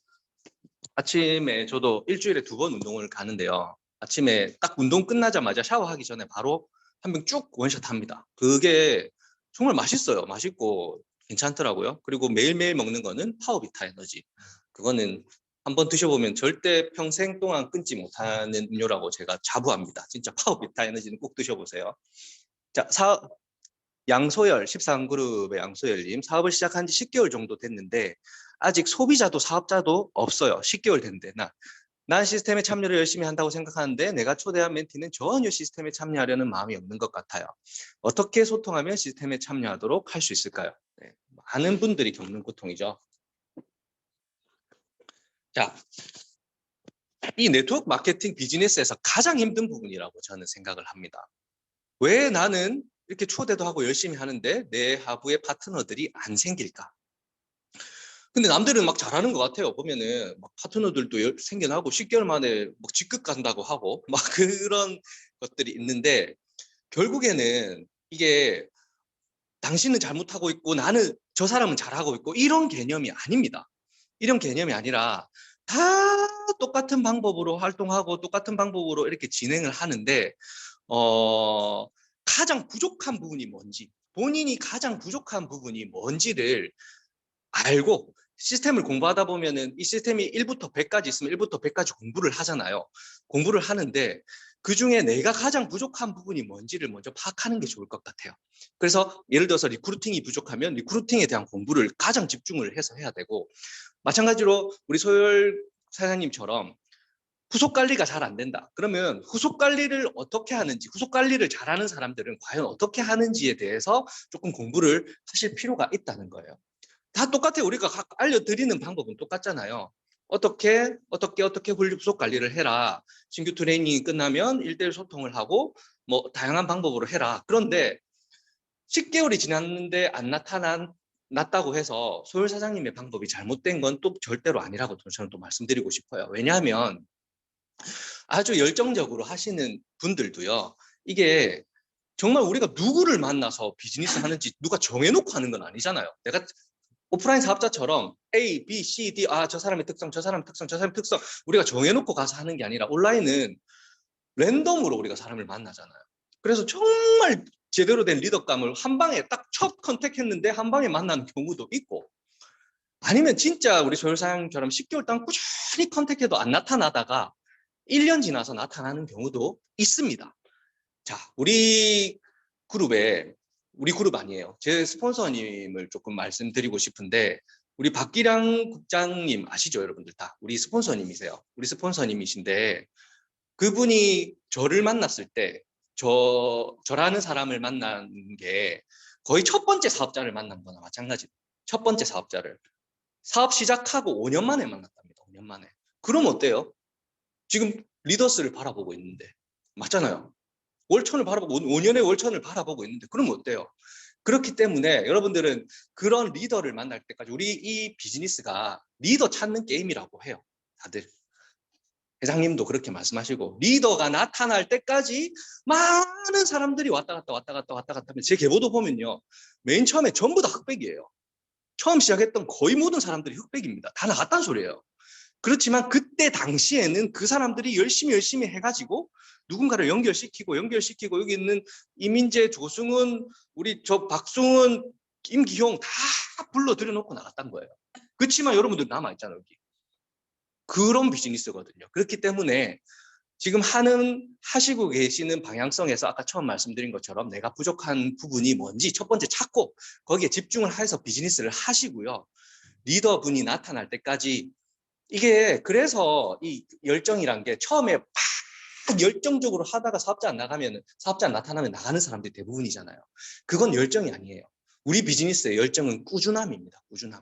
아침에 저도 일주일에 2번 운동을 가는데요. 아침에 딱 운동 끝나자마자 샤워하기 전에 바로 한 병 쭉 원샷 합니다. 그게 정말 맛있어요. 맛있고 괜찮더라고요. 그리고 매일매일 먹는 거는 파워비타 에너지. 그거는 한번 드셔보면 절대 평생 동안 끊지 못하는 음료라고 제가 자부합니다. 진짜 파워비타 에너지는 꼭 드셔보세요. 자, 양소열 13그룹의 양소열님, 사업을 시작한 지 10개월 정도 됐는데 아직 소비자도 사업자도 없어요. 10개월 됐는데 난 시스템에 참여를 열심히 한다고 생각하는데 내가 초대한 멘티는 전혀 시스템에 참여하려는 마음이 없는 것 같아요. 어떻게 소통하면 시스템에 참여하도록 할 수 있을까요? 네, 많은 분들이 겪는 고통이죠. 자, 이 네트워크 마케팅 비즈니스에서 가장 힘든 부분이라고 저는 생각을 합니다. 왜 나는 이렇게 초대도 하고 열심히 하는데 내 하부의 파트너들이 안 생길까? 근데 남들은 막 잘하는 것 같아요. 보면은 막 파트너들도 생겨나고 10개월 만에 막 직급 간다고 하고 막 그런 것들이 있는데 결국에는 이게 당신은 잘못하고 있고 나는 저 사람은 잘하고 있고 이런 개념이 아닙니다. 이런 개념이 아니라 다 똑같은 방법으로 활동하고 똑같은 방법으로 이렇게 진행을 하는데 가장 부족한 부분이 뭔지, 본인이 가장 부족한 부분이 뭔지를 알고 시스템을 공부하다 보면은 이 시스템이 1부터 100까지 있으면 1부터 100까지 공부를 하잖아요. 공부를 하는데 그 중에 내가 가장 부족한 부분이 뭔지를 먼저 파악하는 게 좋을 것 같아요. 그래서 예를 들어서 리크루팅이 부족하면 리크루팅에 대한 공부를 가장 집중을 해서 해야 되고, 마찬가지로 우리 소열 사장님처럼 후속 관리가 잘 안 된다. 그러면 후속 관리를 어떻게 하는지, 후속 관리를 잘하는 사람들은 과연 어떻게 하는지에 대해서 조금 공부를 하실 필요가 있다는 거예요. 다 똑같아요. 우리가 알려드리는 방법은 똑같잖아요. 어떻게 후속 관리를 해라. 신규 트레이닝이 끝나면 1대1 소통을 하고 뭐 다양한 방법으로 해라. 그런데 10개월이 지났는데 안 났다고 해서 소율 사장님의 방법이 잘못된 건 또 절대로 아니라고 저는 또 말씀드리고 싶어요. 왜냐하면 아주 열정적으로 하시는 분들도요. 이게 정말 우리가 누구를 만나서 비즈니스 하는지 누가 정해놓고 하는 건 아니잖아요. 내가 오프라인 사업자처럼 A, B, C, D, 저 사람의 특성, 저 사람의 특성, 저 사람의 특성 우리가 정해놓고 가서 하는 게 아니라 온라인은 랜덤으로 우리가 사람을 만나잖아요. 그래서 정말 제대로 된 리더감을 한 방에 딱 첫 컨택했는데 한 방에 만나는 경우도 있고 아니면 진짜 우리 소율 사장님처럼 10개월 동안 꾸준히 컨택해도 안 나타나다가 1년 지나서 나타나는 경우도 있습니다. 자, 우리 그룹 아니에요. 제 스폰서님을 조금 말씀드리고 싶은데 우리 박기량 국장님 아시죠? 여러분들 다 우리 스폰서님이세요. 우리 스폰서님이신데 그분이 저를 만났을 때 저라는 사람을 만난 게 거의 첫 번째 사업자를 만난 거나 마찬가지예요. 첫 번째 사업자를 사업 시작하고 5년 만에 만났답니다. 5년 만에. 그럼 어때요? 지금 리더스를 바라보고 있는데 맞잖아요. 월천을 바라보고 5년의 월천을 바라보고 있는데 그럼 어때요? 그렇기 때문에 여러분들은 그런 리더를 만날 때까지 우리 이 비즈니스가 리더 찾는 게임이라고 해요. 다들. 회장님도 그렇게 말씀하시고 리더가 나타날 때까지 많은 사람들이 왔다 갔다 하면 제 계보도 보면요. 맨 처음에 전부 다 흑백이에요. 처음 시작했던 거의 모든 사람들이 흑백입니다. 다 나갔다는 소리예요. 그렇지만 그때 당시에는 그 사람들이 열심히 해가지고 누군가를 연결시키고 여기 있는 이민재, 조승훈, 우리 저 박승훈, 김기용 다 불러들여 놓고 나갔단 거예요. 그렇지만 여러분들 남아있잖아요. 여기. 그런 비즈니스거든요. 그렇기 때문에 지금 하시고 계시는 방향성에서 아까 처음 말씀드린 것처럼 내가 부족한 부분이 뭔지 첫 번째 찾고 거기에 집중을 해서 비즈니스를 하시고요. 리더분이 나타날 때까지 이게 그래서 이 열정이란 게 처음에 막 열정적으로 하다가 사업자 안 나타나면 나가는 사람들이 대부분이잖아요. 그건 열정이 아니에요. 우리 비즈니스의 열정은 꾸준함입니다. 꾸준함.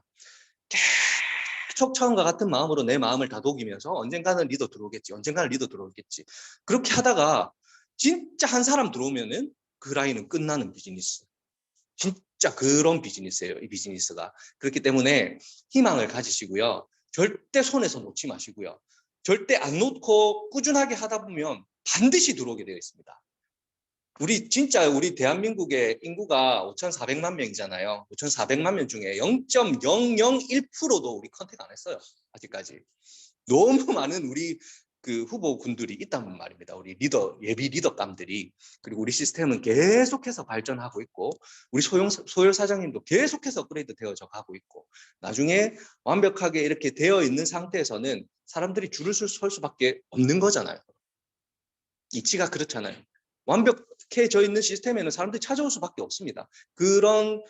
계속 처음과 같은 마음으로 내 마음을 다독이면서 언젠가는 리더 들어오겠지. 그렇게 하다가 진짜 한 사람 들어오면은 그 라인은 끝나는 비즈니스. 진짜 그런 비즈니스예요. 이 비즈니스가. 그렇기 때문에 희망을 가지시고요. 절대 손에서 놓지 마시고요. 절대 안 놓고 꾸준하게 하다 보면 반드시 들어오게 되어 있습니다. 우리 대한민국의 인구가 5,400만 명이잖아요. 5,400만 명 중에 0.001%도 우리 컨택 안 했어요. 아직까지. 너무 많은 우리 그 후보군들이 있단 말입니다. 우리 예비 리더감들이. 그리고 우리 시스템은 계속해서 발전하고 있고 우리 소율 사장님도 계속해서 업그레이드 되어져 가고 있고 나중에 완벽하게 이렇게 되어 있는 상태에서는 사람들이 줄을 설 수밖에 없는 거잖아요. 이치가 그렇잖아요. 완벽해져 있는 시스템에는 사람들이 찾아올 수밖에 없습니다. 그런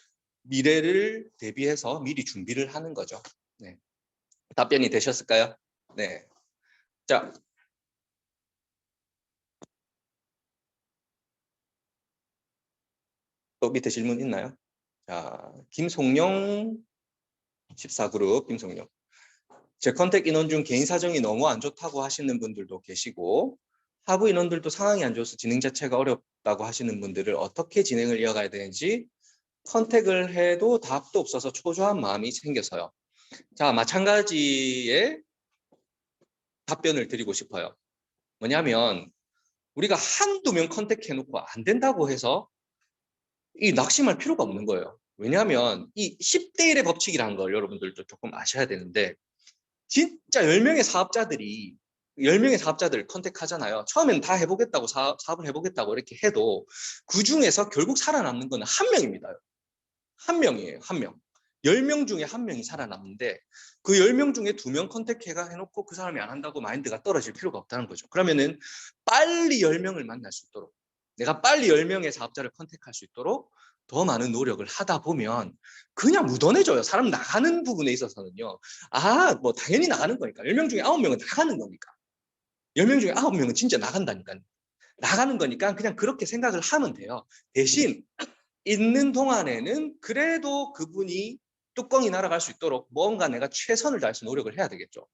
미래를 대비해서 미리 준비를 하는 거죠. 네. 답변이 되셨을까요? 네. 자. 또 밑에 질문 있나요? 자, 김송영 14그룹 김송영. 제 컨택 인원 중 개인 사정이 너무 안 좋다고 하시는 분들도 계시고 하부 인원들도 상황이 안 좋아서 진행 자체가 어렵다고 하시는 분들을 어떻게 진행을 이어가야 되는지 컨택을 해도 답도 없어서 초조한 마음이 생겨서요. 자, 마찬가지의 답변을 드리고 싶어요. 뭐냐면 우리가 한두 명 컨택해놓고 안 된다고 해서 이 낙심할 필요가 없는 거예요. 왜냐하면 이 10대 1의 법칙이라는 걸 여러분들도 조금 아셔야 되는데 진짜 10명의 사업자들을 컨택하잖아요. 처음엔 다 해보겠다고 사업을 해보겠다고 이렇게 해도 그 중에서 결국 살아남는 건 한 명입니다. 한 명이에요. 한 명. 10명 중에 한 명이 살아남는데 그 10명 중에 2명 해놓고 그 사람이 안 한다고 마인드가 떨어질 필요가 없다는 거죠. 그러면은 빨리 10명을 만날 수 있도록 내가 빨리 10명의 사업자를 컨택할 수 있도록 더 많은 노력을 하다 보면 그냥 묻어내줘요. 사람 나가는 부분에 있어서는요. 뭐 당연히 나가는 거니까. 10명 중에 9명은 나가는 거니까. 10명 중에 9명은 진짜 나간다니까요. 나가는 거니까 그냥 그렇게 생각을 하면 돼요. 대신 있는 동안에는 그래도 그분이 뚜껑이 날아갈 수 있도록 뭔가 내가 최선을 다해서 노력을 해야 되겠죠.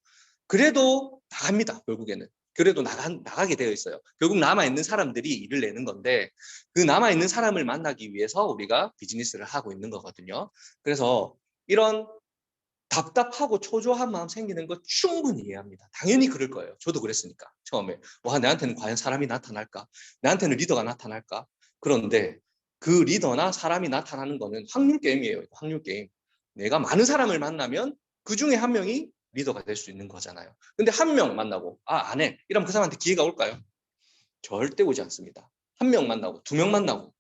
그래도 나갑니다. 결국에는. 그래도 나가게 되어 있어요. 결국 남아있는 사람들이 일을 내는 건데 그 남아있는 사람을 만나기 위해서 우리가 비즈니스를 하고 있는 거거든요. 그래서 이런 답답하고 초조한 마음 생기는 거 충분히 이해합니다. 당연히 그럴 거예요. 저도 그랬으니까 처음에. 와, 내한테는 과연 사람이 나타날까? 내한테는 리더가 나타날까? 그런데 그 리더나 사람이 나타나는 거는 확률 게임이에요. 확률 게임. 내가 많은 사람을 만나면 그 중에 한 명이 리더가 될 수 있는 거잖아요. 근데 한 명 만나고 안 해. 이러면 그 사람한테 기회가 올까요? 절대 오지 않습니다. 한 명 만나고 2명 만나고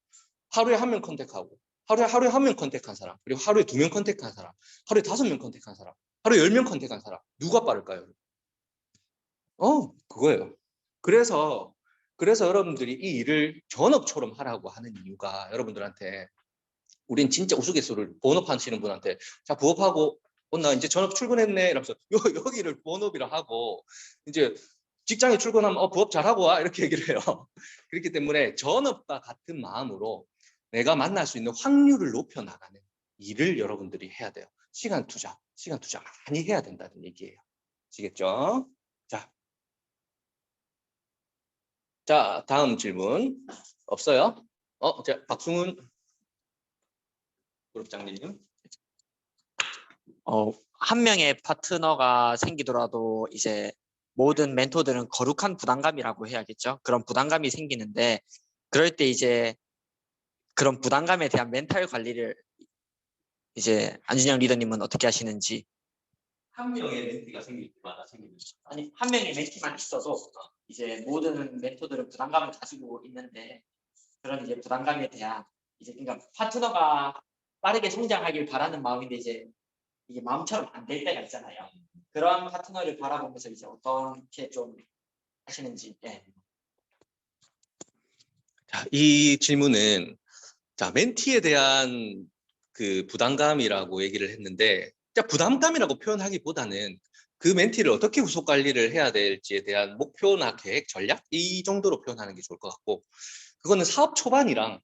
하루에 한 명 컨택하고 하루에 한 명 컨택한 사람, 그리고 하루에 2명 컨택한 사람, 하루에 5명 컨택한 사람, 하루에 10명 컨택한 사람, 누가 빠를까요? 그거예요. 그래서 여러분들이 이 일을 전업처럼 하라고 하는 이유가 여러분들한테 우린 진짜 우스갯소리를 본업하시는 분한테 자 부업하고 나 이제 전업 출근했네 이러면서 여기를 본업이라 하고 이제 직장에 출근하면 부업 잘하고 와 이렇게 얘기를 해요. 그렇기 때문에 전업과 같은 마음으로 내가 만날 수 있는 확률을 높여나가는 일을 여러분들이 해야 돼요. 시간 투자 많이 해야 된다는 얘기예요. 아시겠죠? 자, 다음 질문 없어요? 자, 박승훈 그룹장님. 한 명의 파트너가 생기더라도 이제 모든 멘토들은 거룩한 부담감이라고 해야겠죠. 그런 부담감이 생기는데 그럴 때 이제 그런 부담감에 대한 멘탈 관리를 이제 안준영 리더님은 어떻게 하시는지. 한 명의 멘티가 생길 때마다 생기는 아니, 한 명의 멘티만 있어도 이제 모든 멘토들은 부담감을 가지고 있는데 그런 이제 부담감에 대한 이제 그러니까 파트너가 빠르게 성장하길 바라는 마음인데 이제 이게 마음처럼 안 될 때가 있잖아요. 그런 파트너를 바라보면서 이제 어떻게 좀 하시는지. 예. 자, 이 질문은 자, 멘티에 대한 그 부담감이라고 얘기를 했는데 부담감이라고 표현하기보다는 그 멘티를 어떻게 후속 관리를 해야 될지에 대한 목표나 계획, 전략 이 정도로 표현하는 게 좋을 것 같고 그거는 사업 초반이랑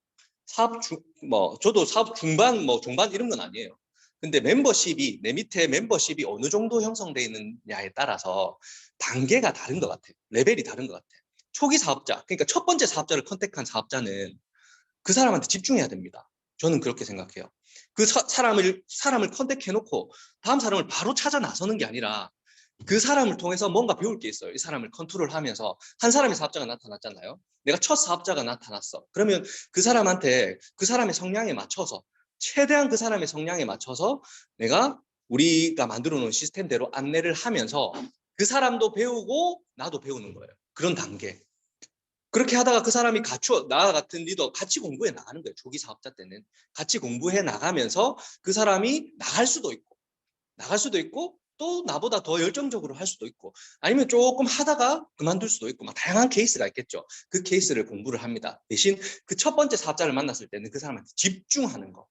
저도 사업 중반, 종반 이런 건 아니에요. 근데 멤버십이 내 밑에 멤버십이 어느 정도 형성되어 있느냐에 따라서 단계가 다른 것 같아요. 레벨이 다른 것 같아요. 초기 사업자, 그러니까 첫 번째 사업자를 컨택한 사업자는 그 사람한테 집중해야 됩니다. 저는 그렇게 생각해요. 그 사람을 컨택해놓고 다음 사람을 바로 찾아 나서는 게 아니라 그 사람을 통해서 뭔가 배울 게 있어요. 이 사람을 컨트롤하면서 한 사람의 사업자가 나타났잖아요. 내가 첫 사업자가 나타났어. 그러면 그 사람한테 그 사람의 성향에 맞춰서 최대한 그 사람의 성향에 맞춰서 내가 우리가 만들어 놓은 시스템대로 안내를 하면서 그 사람도 배우고 나도 배우는 거예요. 그런 단계. 그렇게 하다가 그 사람이 나 같은 리더 같이 공부해 나가는 거예요. 초기 사업자 때는. 같이 공부해 나가면서 그 사람이 나갈 수도 있고 또 나보다 더 열정적으로 할 수도 있고 아니면 조금 하다가 그만둘 수도 있고 다양한 케이스가 있겠죠. 그 케이스를 공부를 합니다. 대신 그 첫 번째 사업자를 만났을 때는 그 사람한테 집중하는 거.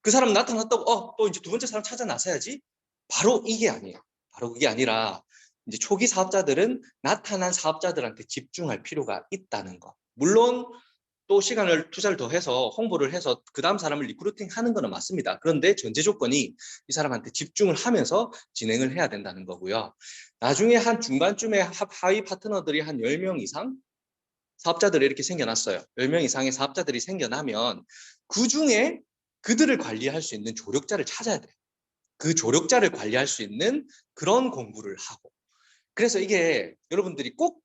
그 사람 나타났다고 또 이제 두 번째 사람 찾아 나서야지. 바로 이게 아니에요. 바로 그게 아니라 이제 초기 사업자들은 나타난 사업자들한테 집중할 필요가 있다는 거. 물론 또 시간을 투자를 더 해서 홍보를 해서 그 다음 사람을 리크루팅 하는 거는 맞습니다. 그런데 전제 조건이 이 사람한테 집중을 하면서 진행을 해야 된다는 거고요. 나중에 한 중간쯤에 하위 파트너들이 한 10명 이상 사업자들이 이렇게 생겨났어요. 10명 이상의 사업자들이 생겨나면 그중에 그들을 관리할 수 있는 조력자를 찾아야 돼요. 그 조력자를 관리할 수 있는 그런 공부를 하고 그래서 이게 여러분들이 꼭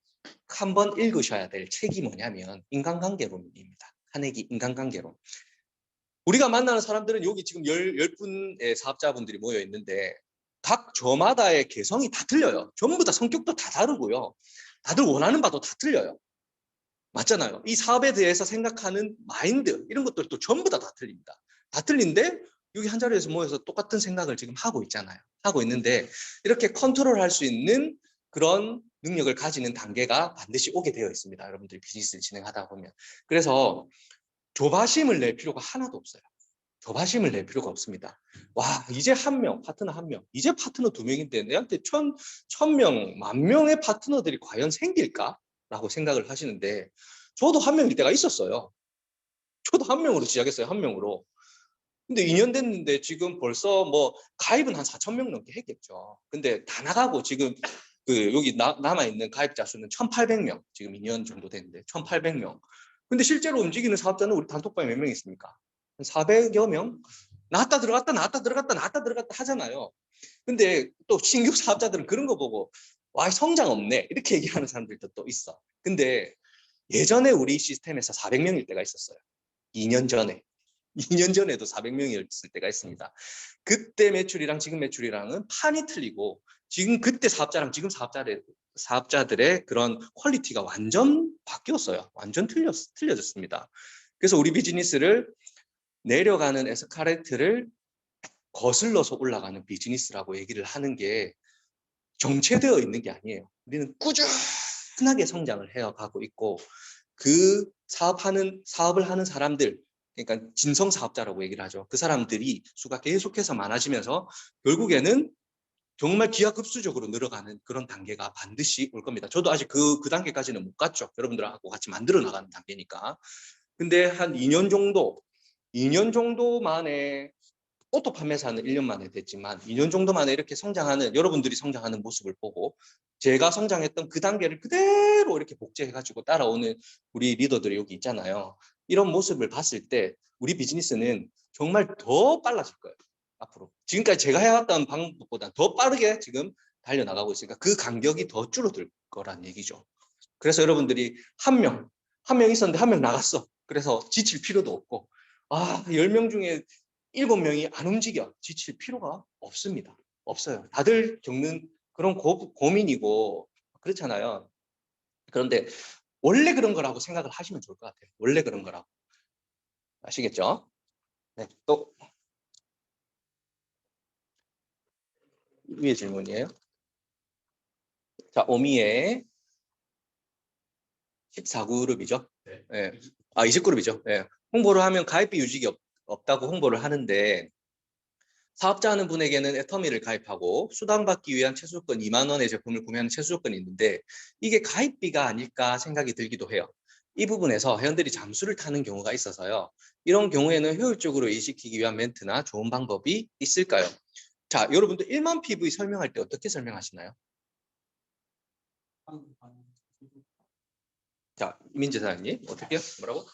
한번 읽으셔야 될 책이 뭐냐면 인간관계론입니다. 카네기 인간관계론. 우리가 만나는 사람들은 여기 지금 10분의 사업자분들이 모여 있는데 각 저마다의 개성이 다 틀려요. 전부 다 성격도 다 다르고요. 다들 원하는 바도 다 틀려요. 맞잖아요. 이 사업에 대해서 생각하는 마인드 이런 것들도 전부 다 틀립니다. 다 틀린데 여기 한 자리에서 모여서 똑같은 생각을 지금 하고 있잖아요. 하고 있는데 이렇게 컨트롤할 수 있는 그런 능력을 가지는 단계가 반드시 오게 되어 있습니다. 여러분들이 비즈니스를 진행하다 보면. 그래서 조바심을 낼 필요가 하나도 없어요. 조바심을 낼 필요가 없습니다. 와, 이제 한 명, 파트너 한 명, 이제 파트너 2명인데 내한테 1000명, 10,000명의 파트너들이 과연 생길까? 라고 생각을 하시는데 저도 한 명일 때가 있었어요. 저도 한 명으로 시작했어요. 한 명으로. 근데 2년 됐는데 지금 벌써 뭐 가입은 한 4,000명 넘게 했겠죠. 근데 다 나가고 지금 여기 남아있는 가입자 수는 1,800명. 지금 2년 정도 됐는데 1,800명. 근데 실제로 움직이는 사업자는 우리 단톡방에 몇 명 있습니까? 한 400여 명? 나왔다 들어갔다 나왔다 들어갔다 나왔다 들어갔다 하잖아요. 근데 또 신규 사업자들은 그런 거 보고 와, 성장 없네 이렇게 얘기하는 사람들도 또 있어. 근데 예전에 우리 시스템에서 400명일 때가 있었어요. 2년 전에. 2년 전에도 400명이었을 때가 있습니다. 그때 매출이랑 지금 매출이랑은 판이 틀리고 지금 그때 사업자랑 지금 사업자들의 그런 퀄리티가 완전 바뀌었어요. 완전 틀려졌습니다. 그래서 우리 비즈니스를 내려가는 에스카레이터를 거슬러서 올라가는 비즈니스라고 얘기를 하는 게 정체되어 있는 게 아니에요. 우리는 꾸준하게 성장을 해가고 있고 그 사업을 하는 사람들, 그러니까 진성 사업자라고 얘기를 하죠. 그 사람들이 수가 계속해서 많아지면서 결국에는 정말 기하급수적으로 늘어가는 그런 단계가 반드시 올 겁니다. 저도 아직 그 단계까지는 못 갔죠. 여러분들하고 같이 만들어 나가는 단계니까. 근데 한 2년 정도 만에 오토 판매사는 1년 만에 됐지만 2년 정도 만에 이렇게 여러분들이 성장하는 모습을 보고 제가 성장했던 그 단계를 그대로 이렇게 복제해가지고 따라오는 우리 리더들이 여기 있잖아요. 이런 모습을 봤을 때 우리 비즈니스는 정말 더 빨라질 거예요. 앞으로. 지금까지 제가 해왔던 방법보다 더 빠르게 지금 달려나가고 있으니까 그 간격이 더 줄어들 거란 얘기죠. 그래서 여러분들이 한 명 있었는데 한 명 나갔어. 그래서 지칠 필요도 없고 10명 중에 7명이 안 움직여. 지칠 필요가 없습니다. 없어요. 다들 겪는 그런 고민이고 그렇잖아요. 그런데 원래 그런 거라고 생각을 하시면 좋을 것 같아요. 원래 그런 거라고. 아시겠죠? 네, 또 위에 질문이에요. 자, 오미의 14그룹이죠. 네. 20그룹이죠. 네. 홍보를 하면 가입비 유직이 없다고 홍보를 하는데 사업자 하는 분에게는 애터미를 가입하고 수당받기 위한 최소조건 2만 원의 제품을 구매하는 최소조건이 있는데 이게 가입비가 아닐까 생각이 들기도 해요. 이 부분에서 회원들이 잠수를 타는 경우가 있어서요. 이런 경우에는 효율적으로 이식시키기 위한 멘트나 좋은 방법이 있을까요? 자, 여러분들 1만 PV 설명할 때 어떻게 설명하시나요? 자, 이민재 사장님 어떻게요? 뭐라고?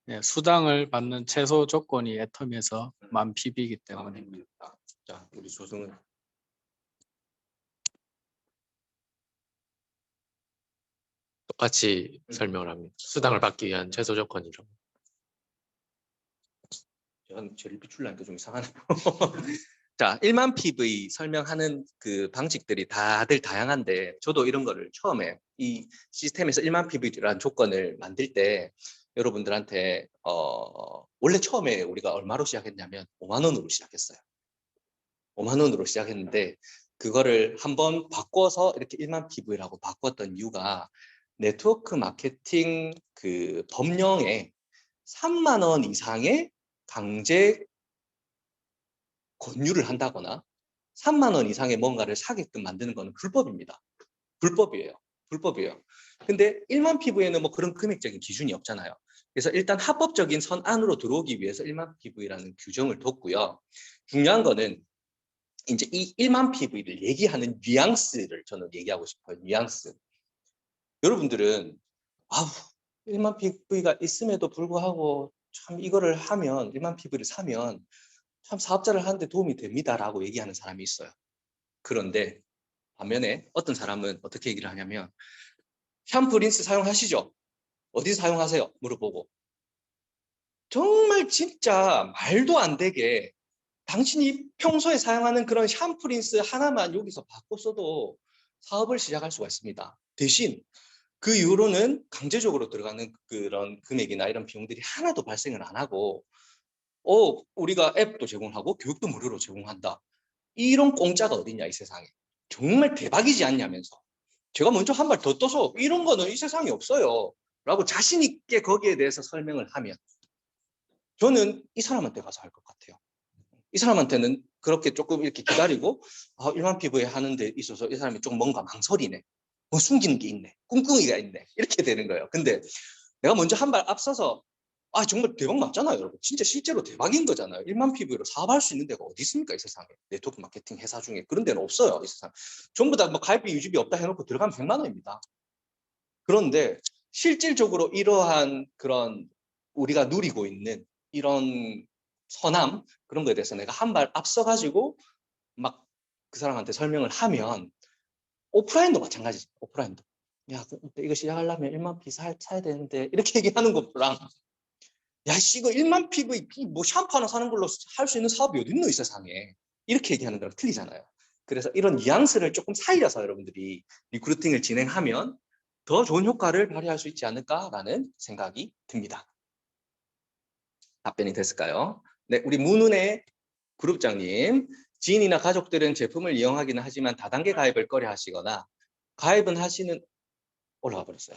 네, 수당을 받는 최소 조건이 애터미에서 10,000 PB이기 때문에 자, 우리 조승은 똑같이 설명을 합니다. 수당을 받기 위한 최소 조건이라고. 저는 저를 비출라니까 좀 이상하네요. 자, 1만 PV 설명하는 그 방식들이 다들 다양한데 저도 이런 거를 처음에 이 시스템에서 1만 PV라는 조건을 만들 때 여러분들한테 원래 처음에 우리가 얼마로 시작했냐면 5만 원으로 시작했어요. 5만 원으로 시작했는데 그거를 한번 바꿔서 이렇게 1만 PV라고 바꿨던 이유가 네트워크 마케팅 그 법령에 3만 원 이상의 강제 권유를 한다거나 3만 원 이상의 뭔가를 사게끔 만드는 것은 불법입니다. 불법이에요. 근데 1만 PV에는 뭐 그런 금액적인 기준이 없잖아요. 그래서 일단 합법적인 선 안으로 들어오기 위해서 1만 PV라는 규정을 뒀고요. 중요한 거는 이제 이 1만 PV를 얘기하는 뉘앙스를 저는 얘기하고 싶어요. 뉘앙스. 여러분들은 1만 PV가 있음에도 불구하고 참 이거를 하면 1만 PV를 사면 참 사업자를 하는데 도움이 됩니다라고 얘기하는 사람이 있어요. 그런데 반면에 어떤 사람은 어떻게 얘기를 하냐면 샴푸 린스 사용하시죠? 어디서 사용하세요? 물어보고 정말 진짜 말도 안 되게 당신이 평소에 사용하는 그런 샴푸 린스 하나만 여기서 바꿔 써도 사업을 시작할 수가 있습니다. 대신 그 이후로는 강제적으로 들어가는 그런 금액이나 이런 비용들이 하나도 발생을 안 하고 우리가 앱도 제공하고 교육도 무료로 제공한다. 이런 공짜가 어딨냐 이 세상에. 정말 대박이지 않냐면서 제가 먼저 한 발 더 떠서 이런 거는 이 세상에 없어요 라고 자신 있게 거기에 대해서 설명을 하면 저는 이 사람한테 가서 할 것 같아요. 이 사람한테는 그렇게 조금 이렇게 기다리고 1만 피부에 하는 데 있어서 이 사람이 좀 뭔가 망설이네. 뭐 숨기는 게 있네. 꿍꿍이가 있네. 이렇게 되는 거예요. 근데 내가 먼저 한 발 앞서서 정말 대박 맞잖아요, 여러분. 진짜 실제로 대박인 거잖아요. 1만 피부로 사업할 수 있는 데가 어디 있습니까, 이 세상에. 네트워크 마케팅 회사 중에 그런 데는 없어요, 이 세상. 전부 다 뭐 가입비 유지비 없다 해놓고 들어가면 100만 원입니다. 그런데 실질적으로 이러한 그런 우리가 누리고 있는 이런 선함 그런 거에 대해서 내가 한 발 앞서 가지고 막 그 사람한테 설명을 하면 오프라인도 마찬가지죠. 오프라인도. 야, 이거 시작하려면 1만 피 사야 되는데 이렇게 얘기하는 것랑 야, 씨, 이거 1만 PV, 뭐 샴푸 하나 사는 걸로 할 수 있는 사업이 어디 있노, 이 세상에. 이렇게 얘기하는 거랑 틀리잖아요. 그래서 이런 뉘앙스를 조금 살려서 여러분들이 리크루팅을 진행하면 더 좋은 효과를 발휘할 수 있지 않을까라는 생각이 듭니다. 답변이 됐을까요? 네, 우리 문은의 그룹장님. 지인이나 가족들은 제품을 이용하기는 하지만 다단계 가입을 꺼려 하시거나 가입은 하시는, 올라가 버렸어요.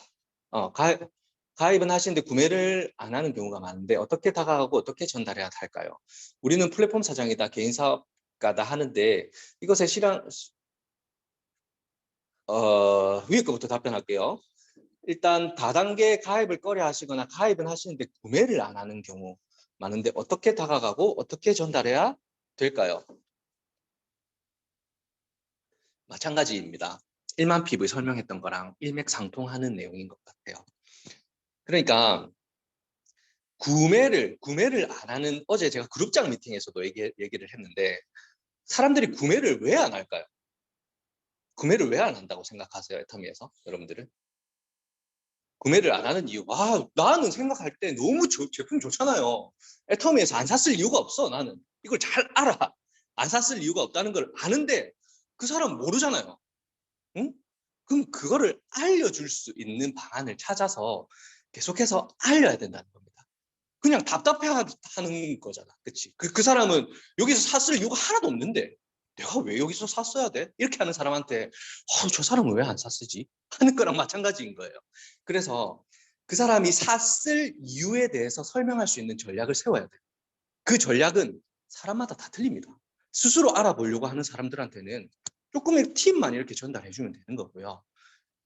가입은 하시는데 구매를 안 하는 경우가 많은데 어떻게 다가가고 어떻게 전달해야 할까요? 우리는 플랫폼 사장이다, 개인 사업가다 하는데 이것의 실현, 위에 거부터 답변할게요. 일단 다단계 가입을 꺼려 하시거나 가입은 하시는데 구매를 안 하는 경우 많은데 어떻게 다가가고 어떻게 전달해야 될까요? 마찬가지입니다. 1만 PV 설명했던 거랑 일맥상통하는 내용인 것 같아요. 그러니까 구매를 안 하는, 어제 제가 그룹장 미팅에서도 얘기를 했는데 사람들이 구매를 왜 안 할까요? 구매를 왜 안 한다고 생각하세요? 애터미에서 여러분들은? 구매를 안 하는 이유, 나는 생각할 때 너무 제품 좋잖아요. 애터미에서 안 샀을 이유가 없어. 나는 이걸 잘 알아. 안 샀을 이유가 없다는 걸 아는데 그 사람 모르잖아요. 응? 그럼 그거를 알려줄 수 있는 방안을 찾아서 계속해서 알려야 된다는 겁니다. 그냥 답답해하는 거잖아. 그치? 그 사람은 여기서 샀을 이유가 하나도 없는데 내가 왜 여기서 샀어야 돼? 이렇게 하는 사람한테 저 사람은 왜 안 샀지? 하는 거랑 마찬가지인 거예요. 그래서 그 사람이 샀을 이유에 대해서 설명할 수 있는 전략을 세워야 돼요. 그 전략은 사람마다 다 틀립니다. 스스로 알아보려고 하는 사람들한테는 조금의 팁만 이렇게 전달해 주면 되는 거고요.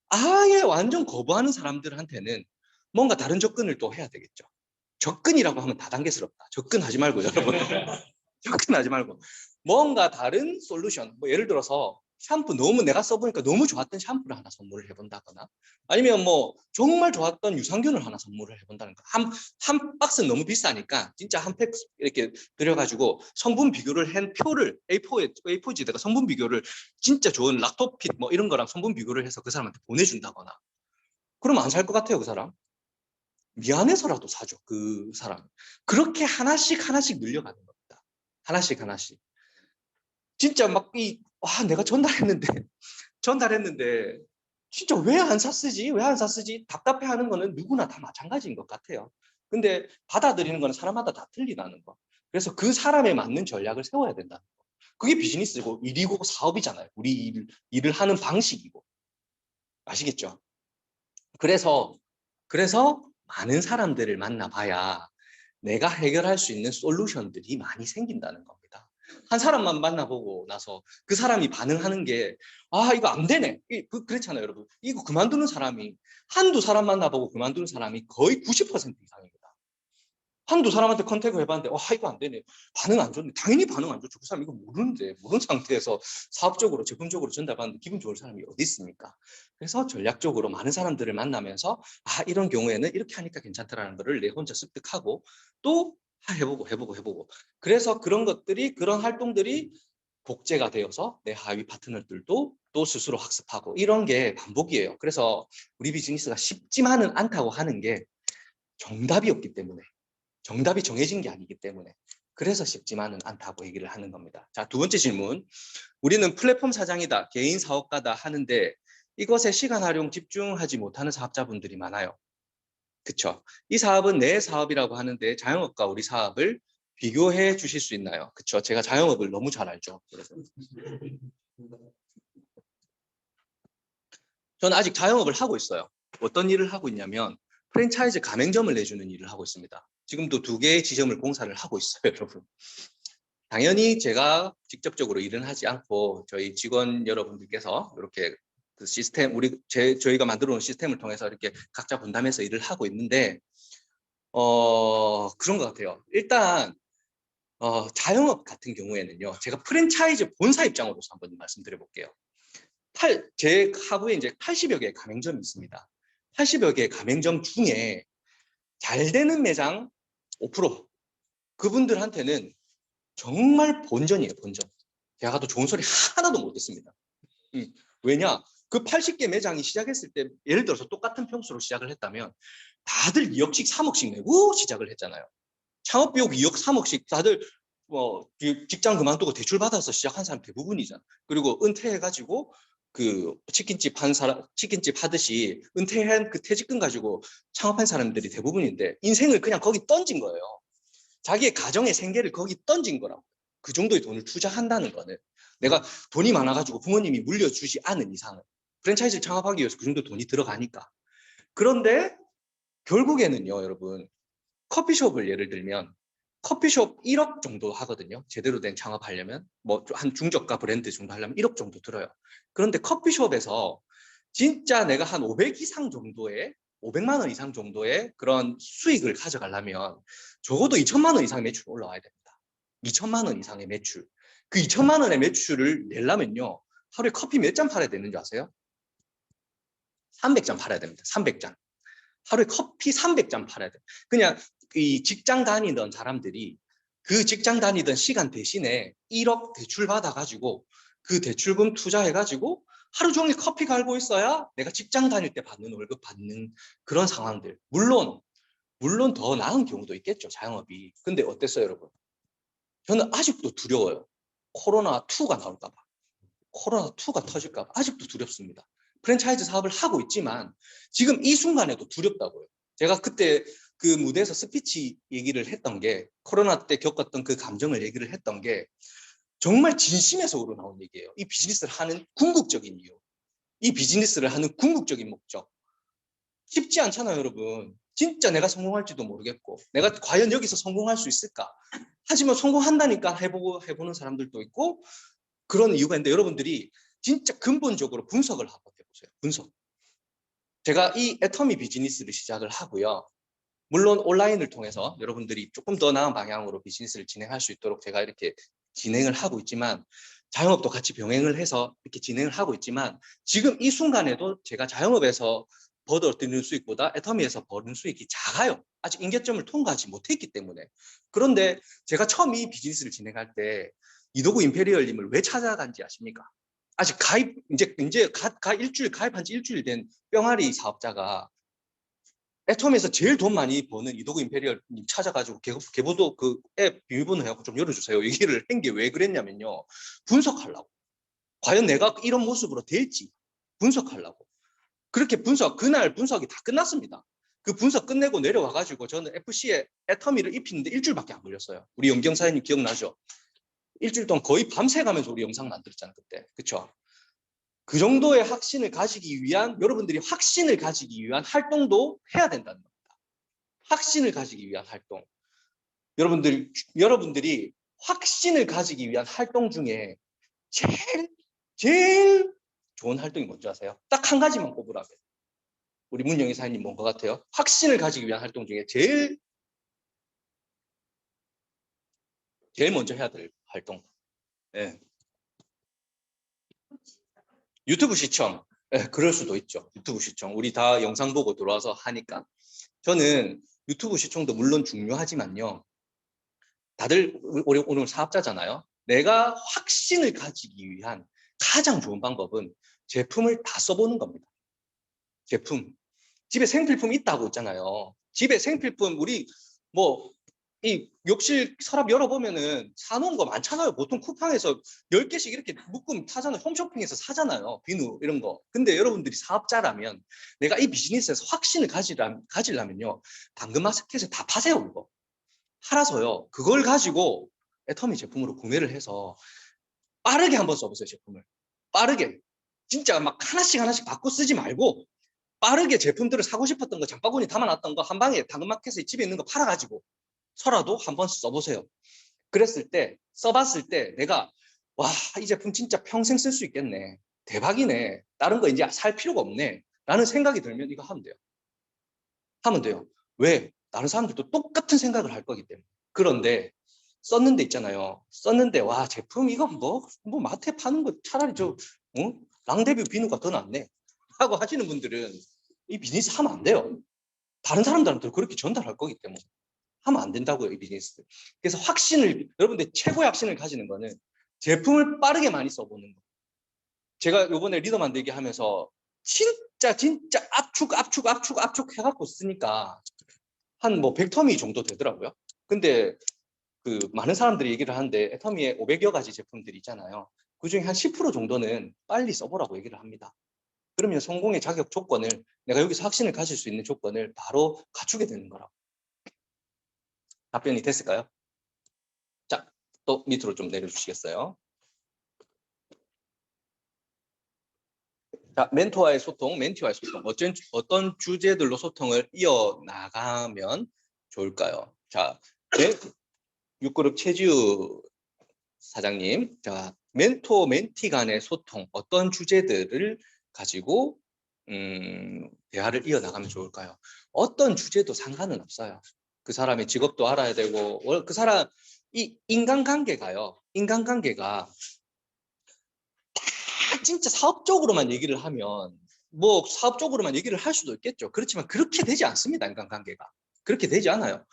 아예 완전 거부하는 사람들한테는 뭔가 다른 접근을 또 해야 되겠죠. 접근이라고 하면 다단계스럽다. 접근하지 말고 여러분. 접근하지 말고 뭔가 다른 솔루션, 뭐 예를 들어서 샴푸 너무 내가 써보니까 너무 좋았던 샴푸를 하나 선물을 해본다거나 아니면 뭐 정말 좋았던 유산균을 하나 선물을 해본다는 거. 한 박스는 너무 비싸니까 진짜 한 팩 이렇게 들여가지고 성분 비교를 한 표를 A4지에다가 성분 비교를 진짜 좋은 락토핏 뭐 이런 거랑 성분 비교를 해서 그 사람한테 보내준다거나 그러면 안 살 것 같아요, 그 사람. 미안해서라도 사죠, 그 사람. 그렇게 하나씩 늘려가는 겁니다. 하나씩. 진짜 막 내가 전달했는데 진짜 왜 안 샀지? 답답해하는 거는 누구나 다 마찬가지인 것 같아요. 근데 받아들이는 거는 사람마다 다 틀리다는 거. 그래서 그 사람에 맞는 전략을 세워야 된다는 거. 그게 비즈니스고 일이고 사업이잖아요. 우리 일을 하는 방식이고. 아시겠죠? 그래서 많은 사람들을 만나봐야 내가 해결할 수 있는 솔루션들이 많이 생긴다는 겁니다. 한 사람만 만나보고 나서 그 사람이 반응하는 게 이거 안 되네. 그렇잖아요, 여러분. 이거 그만두는 사람이 한두 사람 만나보고 그만두는 사람이 거의 90% 이상입니다. 한두 사람한테 컨택을 해봤는데 이거 안 되네. 반응 안 좋네. 당연히 반응 안 좋죠. 그 사람 이거 모르는 상태에서 사업적으로 제품적으로 전달받는데 기분 좋을 사람이 어디 있습니까? 그래서 전략적으로 많은 사람들을 만나면서 이런 경우에는 이렇게 하니까 괜찮다라는 거를 내 혼자 습득하고 또 해보고 그래서 그런 활동들이 복제가 되어서 내 하위 파트너들도 또 스스로 학습하고 이런 게 반복이에요. 그래서 우리 비즈니스가 쉽지만은 않다고 하는 게 정답이 없기 때문에, 정답이 정해진 게 아니기 때문에 그래서 쉽지만은 않다고 얘기를 하는 겁니다. 자, 두 번째 질문. 우리는 플랫폼 사장이다, 개인 사업가다 하는데 이것에 시간 활용 집중하지 못하는 사업자분들이 많아요. 그쵸? 이 사업은 내 사업이라고 하는데 자영업과 우리 사업을 비교해 주실 수 있나요? 그쵸? 제가 자영업을 너무 잘 알죠. 그래서 저는 아직 자영업을 하고 있어요. 어떤 일을 하고 있냐면 프랜차이즈 가맹점을 내주는 일을 하고 있습니다. 지금도 2개의 지점을 공사를 하고 있어요, 여러분. 당연히 제가 직접적으로 일은 하지 않고 저희 직원 여러분들께서 이렇게 그 시스템, 저희가 만들어 놓은 시스템을 통해서 이렇게 각자 분담해서 일을 하고 있는데, 그런 것 같아요. 일단, 자영업 같은 경우에는요, 제가 프랜차이즈 본사 입장으로서 한번 말씀드려 볼게요. 제 하부에 이제 80여 개의 가맹점이 있습니다. 80여 개의 가맹점 중에 잘 되는 매장 5%, 그분들한테는 정말 본전이에요, 본전. 제가 가도 좋은 소리 하나도 못 듣습니다. 왜냐? 그 80개 매장이 시작했을 때 예를 들어서 똑같은 평수로 시작을 했다면 다들 2억씩 3억씩 내고 시작을 했잖아요. 창업 비용 2억 3억씩 다들 직장 그만두고 대출 받아서 시작한 사람 대부분이잖아. 그리고 은퇴해가지고 그 치킨집 하듯이 은퇴한 그 퇴직금 가지고 창업한 사람들이 대부분인데 인생을 그냥 거기 던진 거예요. 자기의 가정의 생계를 거기 던진 거라고. 그 정도의 돈을 투자한다는 거는 내가 돈이 많아가지고 부모님이 물려주지 않은 이상은 프랜차이즈를 창업하기 위해서 그 정도 돈이 들어가니까. 그런데 결국에는요, 여러분, 커피숍을 예를 들면 커피숍 1억 정도 하거든요. 제대로 된 창업하려면 뭐 한 중저가 브랜드 정도 하려면 1억 정도 들어요. 그런데 커피숍에서 진짜 내가 한 500 이상 정도의 500만 원 이상 정도의 그런 수익을 가져가려면 적어도 2천만 원 이상의 매출이 올라와야 됩니다. 2천만 원 이상의 매출. 그 2천만 원의 매출을 내려면요, 하루에 커피 몇 잔 팔아야 되는 줄 아세요? 300잔 팔아야 됩니다. 300잔. 하루에 커피 300잔 팔아야 돼요. 그냥 이 직장 다니던 사람들이 그 직장 다니던 시간 대신에 1억 대출 받아가지고 그 대출금 투자해가지고 하루 종일 커피 갈고 있어야 내가 직장 다닐 때 받는 월급 받는 그런 상황들. 물론 더 나은 경우도 있겠죠, 자영업이. 근데 어땠어요, 여러분? 저는 아직도 두려워요. 코로나2가 나올까 봐. 코로나2가 터질까 봐 아직도 두렵습니다. 프랜차이즈 사업을 하고 있지만 지금 이 순간에도 두렵다고요. 제가 그때 그 무대에서 스피치 얘기를 했던 게, 코로나 때 겪었던 그 감정을 얘기를 했던 게 정말 진심에서 우러나온 얘기예요. 이 비즈니스를 하는 궁극적인 이유, 이 비즈니스를 하는 궁극적인 목적. 쉽지 않잖아요, 여러분. 진짜 내가 성공할지도 모르겠고 내가 과연 여기서 성공할 수 있을까? 하지만 성공한다니까 해보는 사람들도 있고 그런 이유가 있는데, 여러분들이 진짜 근본적으로 분석을 한번 해보세요. 분석. 제가 이 애터미 비즈니스를 시작을 하고요. 물론 온라인을 통해서 여러분들이 조금 더 나은 방향으로 비즈니스를 진행할 수 있도록 제가 이렇게 진행을 하고 있지만, 자영업도 같이 병행을 해서 이렇게 진행을 하고 있지만, 지금 이 순간에도 제가 자영업에서 벌어들이는 수익보다 애터미에서 버는 수익이 작아요. 아직 임계점을 통과하지 못했기 때문에. 그런데 제가 처음 이 비즈니스를 진행할 때 이도구 임페리얼님을 왜 찾아간지 아십니까? 아직 이제 가입한 지 일주일 된 뿅아리 사업자가 애텀에서 제일 돈 많이 버는 이도구 임페리얼님 찾아가지고 개보도 그 앱 비밀번호 해갖고 좀 열어주세요. 얘기를 한 게 왜 그랬냐면요, 분석하려고. 과연 내가 이런 모습으로 될지 분석하려고. 그렇게 그날 분석이 다 끝났습니다. 그 분석 끝내고 내려와가지고 저는 FC에 애터미를 입히는데 일주일밖에 안 걸렸어요. 우리 연경 사장님 기억나죠? 일주일 동안 거의 밤새 가면서 우리 영상 만들었잖아요, 그때. 그쵸? 그 정도의 확신을 가지기 위한, 여러분들이 확신을 가지기 위한 활동도 해야 된다는 겁니다. 확신을 가지기 위한 활동. 여러분들이 확신을 가지기 위한 활동 중에 제일 좋은 활동이 뭔지 아세요? 딱 한 가지만 꼽으라면. 우리 문영희 사장님 뭔 것 같아요? 확신을 가지기 위한 활동 중에 제일 먼저 해야 될 활동. 네. 유튜브 시청. 네, 그럴 수도 있죠. 유튜브 시청. 우리 다 영상 보고 들어와서 하니까. 저는 유튜브 시청도 물론 중요하지만요, 다들 오늘 사업자잖아요. 내가 확신을 가지기 위한 가장 좋은 방법은 제품을 다 써보는 겁니다. 제품. 집에 생필품 있다고 있잖아요. 집에 생필품, 우리 이 욕실 서랍 열어보면은 사놓은 거 많잖아요. 보통 쿠팡에서 10개씩 이렇게 묶음 사잖아요. 홈쇼핑에서 사잖아요. 비누 이런 거. 근데 여러분들이 사업자라면, 내가 이 비즈니스에서 확신을 가지려면요, 당근마켓에 다 파세요. 이거 팔아서요, 그걸 가지고 애터미 제품으로 구매를 해서 빠르게 한번 써보세요. 제품을 빠르게. 진짜 막 하나씩 바꿔 쓰지 말고 빠르게 제품들을 사고 싶었던 거, 장바구니 담아놨던 거 한 방에 당근마켓에 집에 있는 거 팔아가지고 서라도 한번 써보세요. 그랬을 때, 써봤을 때 내가 와, 이 제품 진짜 평생 쓸 수 있겠네. 대박이네. 다른 거 이제 살 필요가 없네. 라는 생각이 들면 이거 하면 돼요. 하면 돼요. 왜? 다른 사람들도 똑같은 생각을 할 거기 때문에. 그런데 썼는데 있잖아요. 썼는데 와, 제품 이거 뭐 마트에 파는 거 차라리 랑데뷰 비누가 더 낫네. 라고 하시는 분들은 이 비즈니스 하면 안 돼요. 다른 사람들한테 그렇게 전달할 거기 때문에. 하면 안 된다고요, 이 비즈니스. 그래서 여러분들 최고의 확신을 가지는 거는 제품을 빠르게 많이 써보는 거. 제가 요번에 리더 만들기 하면서 진짜 압축 해갖고 쓰니까 한 100터미 정도 되더라고요. 근데 그 많은 사람들이 얘기를 하는데 애터미에 500여 가지 제품들이 있잖아요. 그중에 한 10% 정도는 빨리 써보라고 얘기를 합니다. 그러면 성공의 자격 조건을, 내가 여기서 확신을 가질 수 있는 조건을 바로 갖추게 되는 거라고. 답변이 됐을까요? 자, 또 밑으로 좀 내려주시겠어요? 자, 멘토와의 소통, 멘티와의 소통. 어떤 주제들로 소통을 이어나가면 좋을까요? 자, 6그룹 최지우 사장님. 자, 멘토, 멘티 간의 소통. 어떤 주제들을 가지고 대화를 이어나가면 좋을까요? 어떤 주제도 상관은 없어요. 그 사람의 직업도 알아야 되고, 그 사람, 이 인간관계가 진짜 사업적으로만 얘기를 하면 뭐 사업적으로만 얘기를 할 수도 있겠죠. 그렇지만 그렇게 되지 않습니다. 인간관계가. 그렇게 되지 않아요.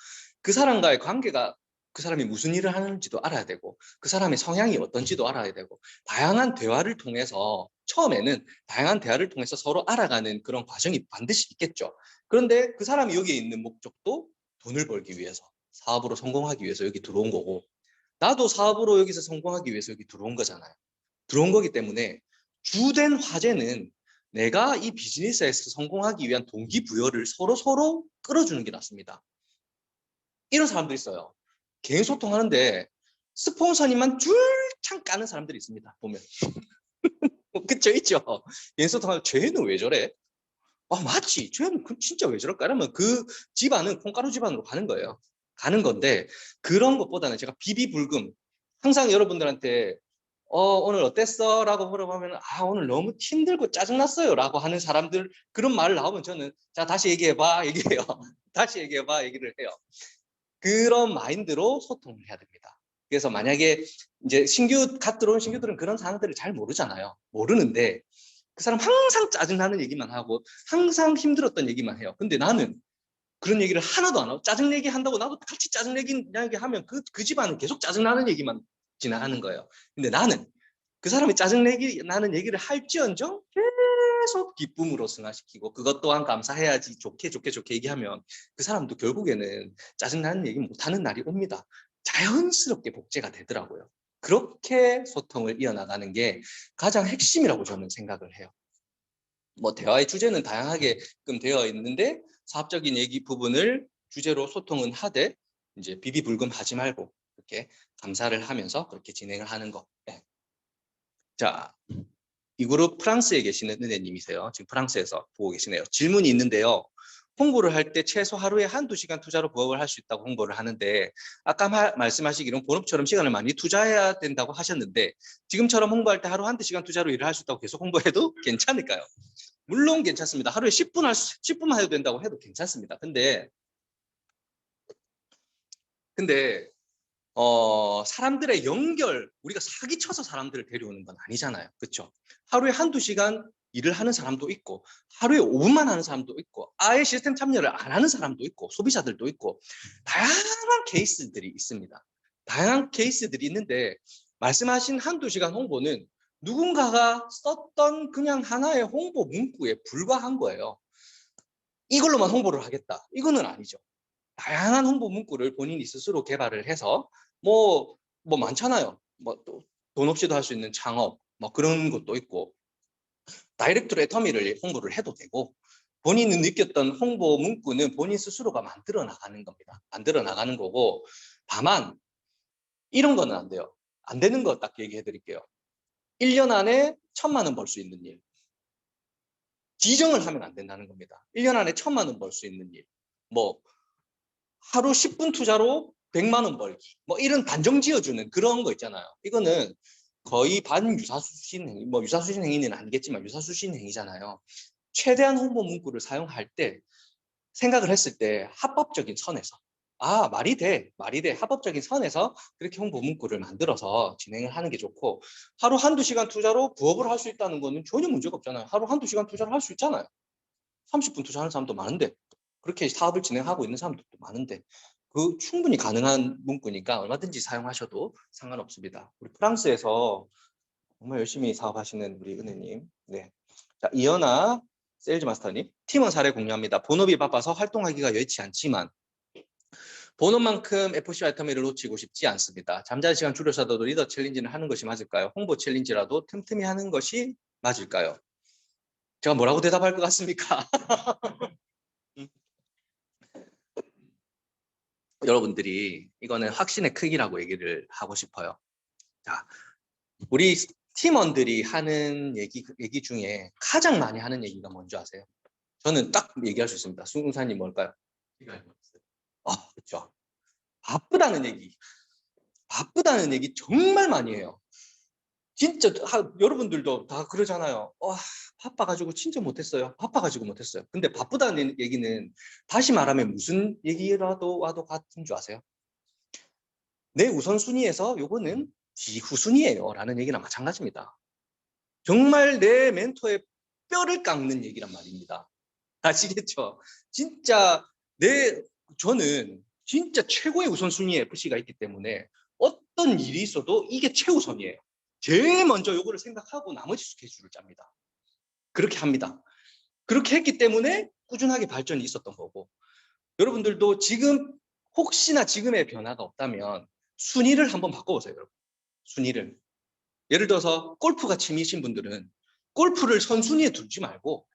그 사람과의 관계가 그 사람이 무슨 일을 하는지도 알아야 되고 그 사람의 성향이 어떤지도 알아야 되고 다양한 대화를 통해서 처음에는 다양한 대화를 통해서 서로 알아가는 그런 과정이 반드시 있겠죠. 그런데 그 사람이 여기에 있는 목적도 돈을 벌기 위해서 사업으로 성공하기 위해서 여기 들어온 거고 나도 사업으로 여기서 성공하기 위해서 여기 들어온 거잖아요. 들어온 거기 때문에 주된 화제는 내가 이 비즈니스에서 성공하기 위한 동기부여를 서로 끌어주는 게 낫습니다. 이런 사람들이 있어요. 개인 소통하는데 스폰서님만 줄창 까는 사람들이 있습니다. 보면. 그쵸, 있죠. 개인 소통하면 쟤는 왜 저래? 아, 맞지. 쟤는 진짜 왜 저럴까? 이러면 그 집안은 콩가루 집안으로 가는 거예요. 가는 건데 그런 것보다는 제가 비비불금 항상 여러분들한테 오늘 어땠어? 라고 물어보면 오늘 너무 힘들고 짜증났어요 라고 하는 사람들 그런 말을 나오면 저는 자 다시 얘기해봐 얘기해요. 다시 얘기해봐 얘기를 해요. 그런 마인드로 소통을 해야 됩니다. 그래서 만약에 이제 갓 들어온 신규들은 그런 상황들을 잘 모르잖아요. 모르는데 그 사람 항상 짜증나는 얘기만 하고 항상 힘들었던 얘기만 해요. 근데 나는 그런 얘기를 하나도 안 하고 짜증 얘기 한다고 나도 같이 짜증 얘기 하면 그 집안은 계속 짜증나는 얘기만 지나가는 거예요. 근데 나는 그 사람이 짜증나는 얘기를 할지언정 계속 기쁨으로 승화시키고 그것 또한 감사해야지 좋게 얘기하면 그 사람도 결국에는 짜증나는 얘기 못하는 날이 옵니다. 자연스럽게 복제가 되더라고요. 그렇게 소통을 이어나가는 게 가장 핵심이라고 저는 생각을 해요. 뭐 대화의 주제는 다양하게끔 되어 있는데 사업적인 얘기 부분을 주제로 소통은 하되 이제 비비불금 하지 말고 이렇게 감사를 하면서 그렇게 진행을 하는 거. 네. 자, 이 그룹 프랑스에 계시는 은혜님이세요. 지금 프랑스에서 보고 계시네요. 질문이 있는데요. 홍보를 할 때 최소 하루에 1~2시간 투자로 부업을 할 수 있다고 홍보를 하는데 아까 말씀하시기로는 본업처럼 시간을 많이 투자해야 된다고 하셨는데 지금처럼 홍보할 때 하루 1~2시간 투자로 일을 할 수 있다고 계속 홍보해도 괜찮을까요? 물론 괜찮습니다. 하루에 10분만 해도 된다고 해도 괜찮습니다. 근데 사람들의 연결, 우리가 사기쳐서 사람들을 데려오는 건 아니잖아요. 그렇죠? 하루에 1~2시간 일을 하는 사람도 있고 하루에 5분만 하는 사람도 있고 아예 시스템 참여를 안 하는 사람도 있고 소비자들도 있고 다양한 케이스들이 있습니다. 다양한 케이스들이 있는데 말씀하신 1~2시간 홍보는 누군가가 썼던 그냥 하나의 홍보 문구에 불과한 거예요. 이걸로만 홍보를 하겠다. 이거는 아니죠. 다양한 홍보 문구를 본인이 스스로 개발을 해서 뭐 많잖아요. 뭐 또 돈 없이도 할 수 있는 창업 뭐 그런 것도 있고 다이렉트로 애터미를 홍보를 해도 되고 본인이 느꼈던 홍보 문구는 본인 스스로가 만들어 나가는 겁니다. 만들어 나가는 거고 다만 이런 거는 안 돼요. 안 되는 거 딱 얘기해 드릴게요. 1년 안에 1,000만 원 벌 수 있는 일. 비정을 하면 안 된다는 겁니다. 1년 안에 1,000만 원 벌 수 있는 일, 뭐 하루 10분 투자로 100만 원 벌기, 뭐 이런 단정 지어주는 그런 거 있잖아요. 이거는 거의 반유사수신 행위, 뭐 유사수신 행위는 아니겠지만 유사수신 행위잖아요. 최대한 홍보 문구를 사용할 때 생각을 했을 때 합법적인 선에서, 아 말이 돼 합법적인 선에서 그렇게 홍보 문구를 만들어서 진행을 하는 게 좋고, 하루 한두 시간 투자로 부업을 할 수 있다는 거는 전혀 문제가 없잖아요. 하루 한두 시간 투자를 할 수 있잖아요. 30분 투자하는 사람도 많은데, 그렇게 사업을 진행하고 있는 사람들도 많은데, 그 충분히 가능한 문구니까 얼마든지 사용하셔도 상관없습니다. 우리 프랑스에서 정말 열심히 사업하시는 우리 은혜님, 네. 자, 이연아 세일즈 마스터님, 팀원 사례 공유합니다. 본업이 바빠서 활동하기가 여의치 않지만 본업만큼 FC와 애터미를 놓치고 싶지 않습니다. 잠자는 시간 줄여서도 리더 챌린지는 하는 것이 맞을까요? 홍보 챌린지라도 틈틈이 하는 것이 맞을까요? 제가 뭐라고 대답할 것 같습니까? 여러분들이 이거는 확신의 크기라고 얘기를 하고 싶어요. 자, 우리 팀원들이 하는 얘기 중에 가장 많이 하는 얘기가 뭔지 아세요? 저는 딱 얘기할 수 있습니다. 수능사님 뭘까요? 아, 그렇죠. 바쁘다는 얘기 정말 많이 해요. 진짜 여러분들도 다 그러잖아요. 바빠가지고 진짜 못했어요. 근데 바쁘다는 얘기는 다시 말하면 무슨 얘기라도 와도 같은 줄 아세요? 내 우선순위에서 요거는 뒤후순위예요 라는 얘기랑 마찬가지입니다. 정말 내 멘토의 뼈를 깎는 얘기란 말입니다. 아시겠죠? 진짜 저는 진짜 최고의 우선순위에 FC가 있기 때문에 어떤 일이 있어도 이게 최우선이에요. 제일 먼저 요거를 생각하고 나머지 스케줄을 짭니다. 그렇게 합니다. 그렇게 했기 때문에 꾸준하게 발전이 있었던 거고, 여러분들도 지금 혹시나 지금의 변화가 없다면 순위를 한번 바꿔보세요. 여러분. 순위를. 예를 들어서 골프가 취미이신 분들은 골프를 선순위에 두지 말고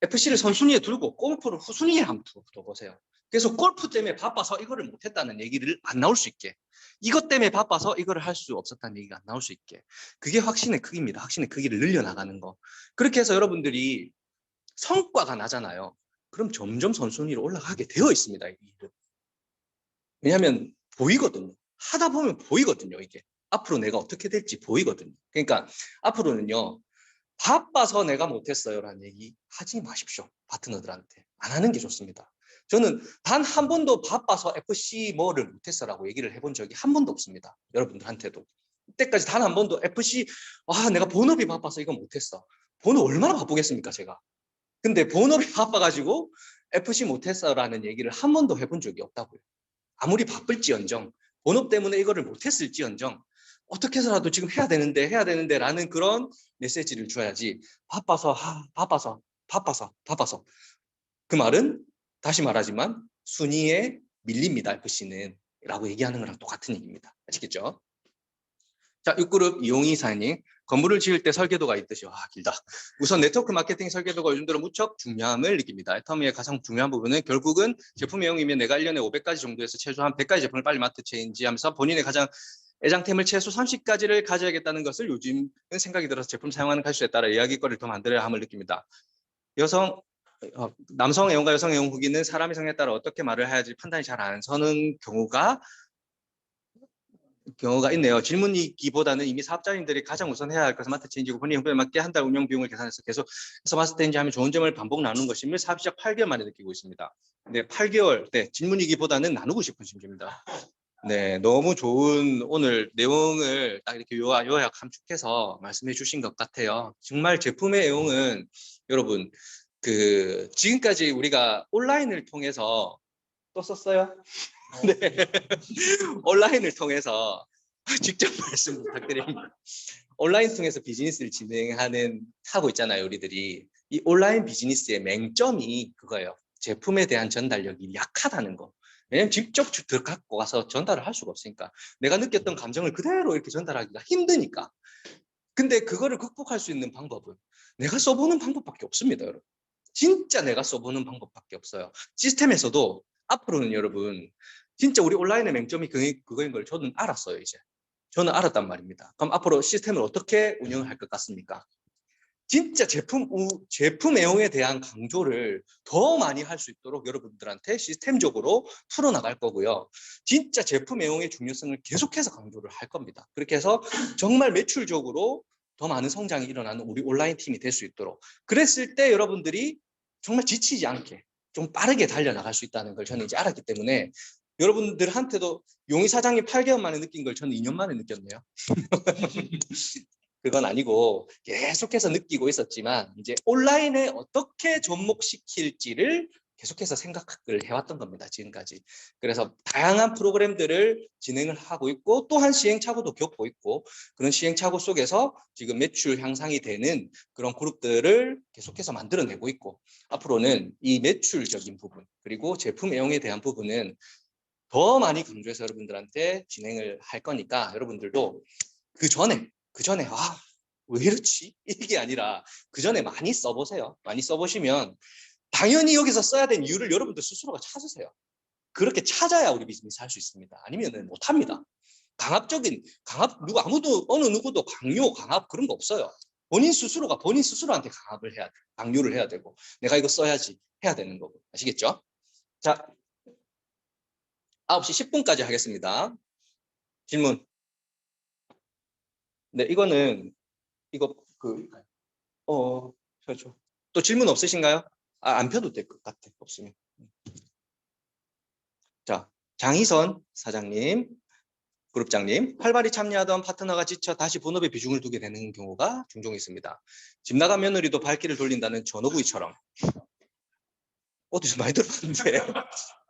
FC를 선순위에 두고 골프를 후순위에 한번 둬보세요. 그래서 골프 때문에 바빠서 이거를 못했다는 얘기를 안 나올 수 있게, 이것 때문에 바빠서 이거를 할 수 없었다는 얘기가 안 나올 수 있게, 그게 확신의 크기입니다. 확신의 크기를 늘려나가는 거. 그렇게 해서 여러분들이 성과가 나잖아요. 그럼 점점 선순위로 올라가게 되어 있습니다. 이 일은. 왜냐하면 보이거든요. 하다 보면 보이거든요. 이게 앞으로 내가 어떻게 될지 보이거든요. 그러니까 앞으로는요, 바빠서 내가 못했어요 라는 얘기 하지 마십시오. 파트너들한테. 안 하는 게 좋습니다. 저는 단 한 번도 바빠서 FC 뭐를 못했어라고 얘기를 해본 적이 한 번도 없습니다. 여러분들한테도. 이때까지 단 한 번도 FC 내가 본업이 바빠서 이거 못했어. 본업 얼마나 바쁘겠습니까 제가. 근데 본업이 바빠가지고 FC 못했어라는 얘기를 한 번도 해본 적이 없다고요. 아무리 바쁠지언정, 본업 때문에 이거를 못했을지언정 어떻게 해서라도 지금 해야 되는데 라는 그런 메시지를 줘야지, 바빠서 그 말은 다시 말하지만 순위에 밀립니다. FC는 라고 얘기하는 거랑 똑같은 얘기입니다. 아시겠죠? 자, 6그룹 이용희 사장님, 건물을 지을 때 설계도가 있듯이, 길다. 우선 네트워크 마케팅 설계도가 요즘 들어 무척 중요함을 느낍니다. 애터미의 가장 중요한 부분은 결국은 제품 외형이면 내가 1년에 500가지 정도에서 최소한 100가지 제품을 빨리 마트 체인지하면서 본인의 가장 애장템을 최소 30가지를 가져야겠다는 것을 요즘은 생각이 들어서 제품 사용하는 가수에 따라 이야기거리를 더 만들어야 함을 느낍니다. 남성 애용과 여성 애용 후기는 사람의 성향에 따라 어떻게 말을 해야지 판단이 잘 안 서는 경우가 있네요. 질문이기보다는 이미 사업자님들이 가장 우선 해야 할 것은 마트 체인지고 본인 형편에 맞게 한 달 운영 비용을 계산해서 계속해서 마스터 체인지 하면 좋은 점을 반복 나누는 것임을 사업 시작 8개월 만에 느끼고 있습니다. 네, 8개월. 네, 질문이기보다는 나누고 싶은 심지입니다. 네, 너무 좋은 오늘 내용을 딱 이렇게 요약 함축해서 말씀해 주신 것 같아요. 정말 제품의 내용은 여러분 지금까지 우리가 온라인을 통해서 또 썼어요? 네, 온라인을 통해서 직접 말씀 부탁드립니다. 온라인 통해서 비즈니스를 하고 있잖아요, 우리들이. 이 온라인 비즈니스의 맹점이 그거예요. 제품에 대한 전달력이 약하다는 거. 왜냐면 직접 갖고 가서 전달을 할 수가 없으니까. 내가 느꼈던 감정을 그대로 이렇게 전달하기가 힘드니까. 근데 그거를 극복할 수 있는 방법은 내가 써보는 방법밖에 없습니다, 여러분. 진짜 내가 써보는 방법밖에 없어요. 시스템에서도 앞으로는 여러분, 진짜 우리 온라인의 맹점이 그거인 걸 저는 알았어요, 이제. 저는 알았단 말입니다. 그럼 앞으로 시스템을 어떻게 운영을 할 것 같습니까? 진짜 제품 애용에 대한 강조를 더 많이 할 수 있도록 여러분들한테 시스템적으로 풀어나갈 거고요. 진짜 제품 애용의 중요성을 계속해서 강조를 할 겁니다. 그렇게 해서 정말 매출적으로 더 많은 성장이 일어나는 우리 온라인 팀이 될 수 있도록, 그랬을 때 여러분들이 정말 지치지 않게 좀 빠르게 달려나갈 수 있다는 걸 저는 이제 알았기 때문에, 여러분들한테도 용희 사장님 8개월 만에 느낀 걸 저는 2년 만에 느꼈네요. 그건 아니고 계속해서 느끼고 있었지만, 이제 온라인에 어떻게 접목시킬지를 계속해서 생각을 해왔던 겁니다, 지금까지. 그래서 다양한 프로그램들을 진행을 하고 있고, 또한 시행착오도 겪고 있고, 그런 시행착오 속에서 지금 매출 향상이 되는 그런 그룹들을 계속해서 만들어내고 있고, 앞으로는 이 매출적인 부분 그리고 제품 애용에 대한 부분은 더 많이 강조해서 여러분들한테 진행을 할 거니까, 여러분들도 그 전에 왜 이렇지? 이게 아니라 그 전에 많이 써보세요. 많이 써보시면 당연히 여기서 써야 되는 이유를 여러분들 스스로가 찾으세요. 그렇게 찾아야 우리 비즈니스 할 수 있습니다. 아니면은 못합니다. 어느 누구도 강압 그런 거 없어요. 본인 스스로가 본인 스스로한테 강요를 해야 되고, 내가 이거 써야지 해야 되는 거고. 아시겠죠? 자, 9시 10분까지 하겠습니다. 질문. 네, 펴죠. 또 질문 없으신가요? 안 펴도 될 것 같아, 없으면. 자, 장희선 사장님, 그룹장님, 활발히 참여하던 파트너가 지쳐 다시 본업에 비중을 두게 되는 경우가 종종 있습니다. 집 나간 며느리도 발길을 돌린다는 전어구이처럼. 어디서 많이 들었는데.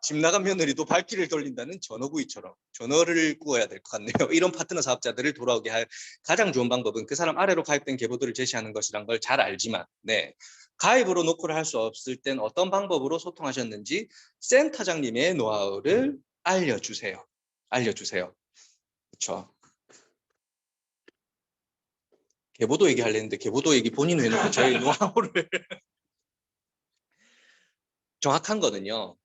집 나간 며느리도 발길을 돌린다는 전어구이처럼 전어를 구워야 될 것 같네요. 이런 파트너 사업자들을 돌아오게 할 가장 좋은 방법은 그 사람 아래로 가입된 계보들을 제시하는 것이란 걸 잘 알지만, 네, 가입으로 노크를 할 수 없을 땐 어떤 방법으로 소통하셨는지 센터장님의 노하우를 알려주세요. 그렇죠. 계보도 얘기하려는데 계보도 얘기 본인 해놓고 저희 노하우를. 정확한 거는요,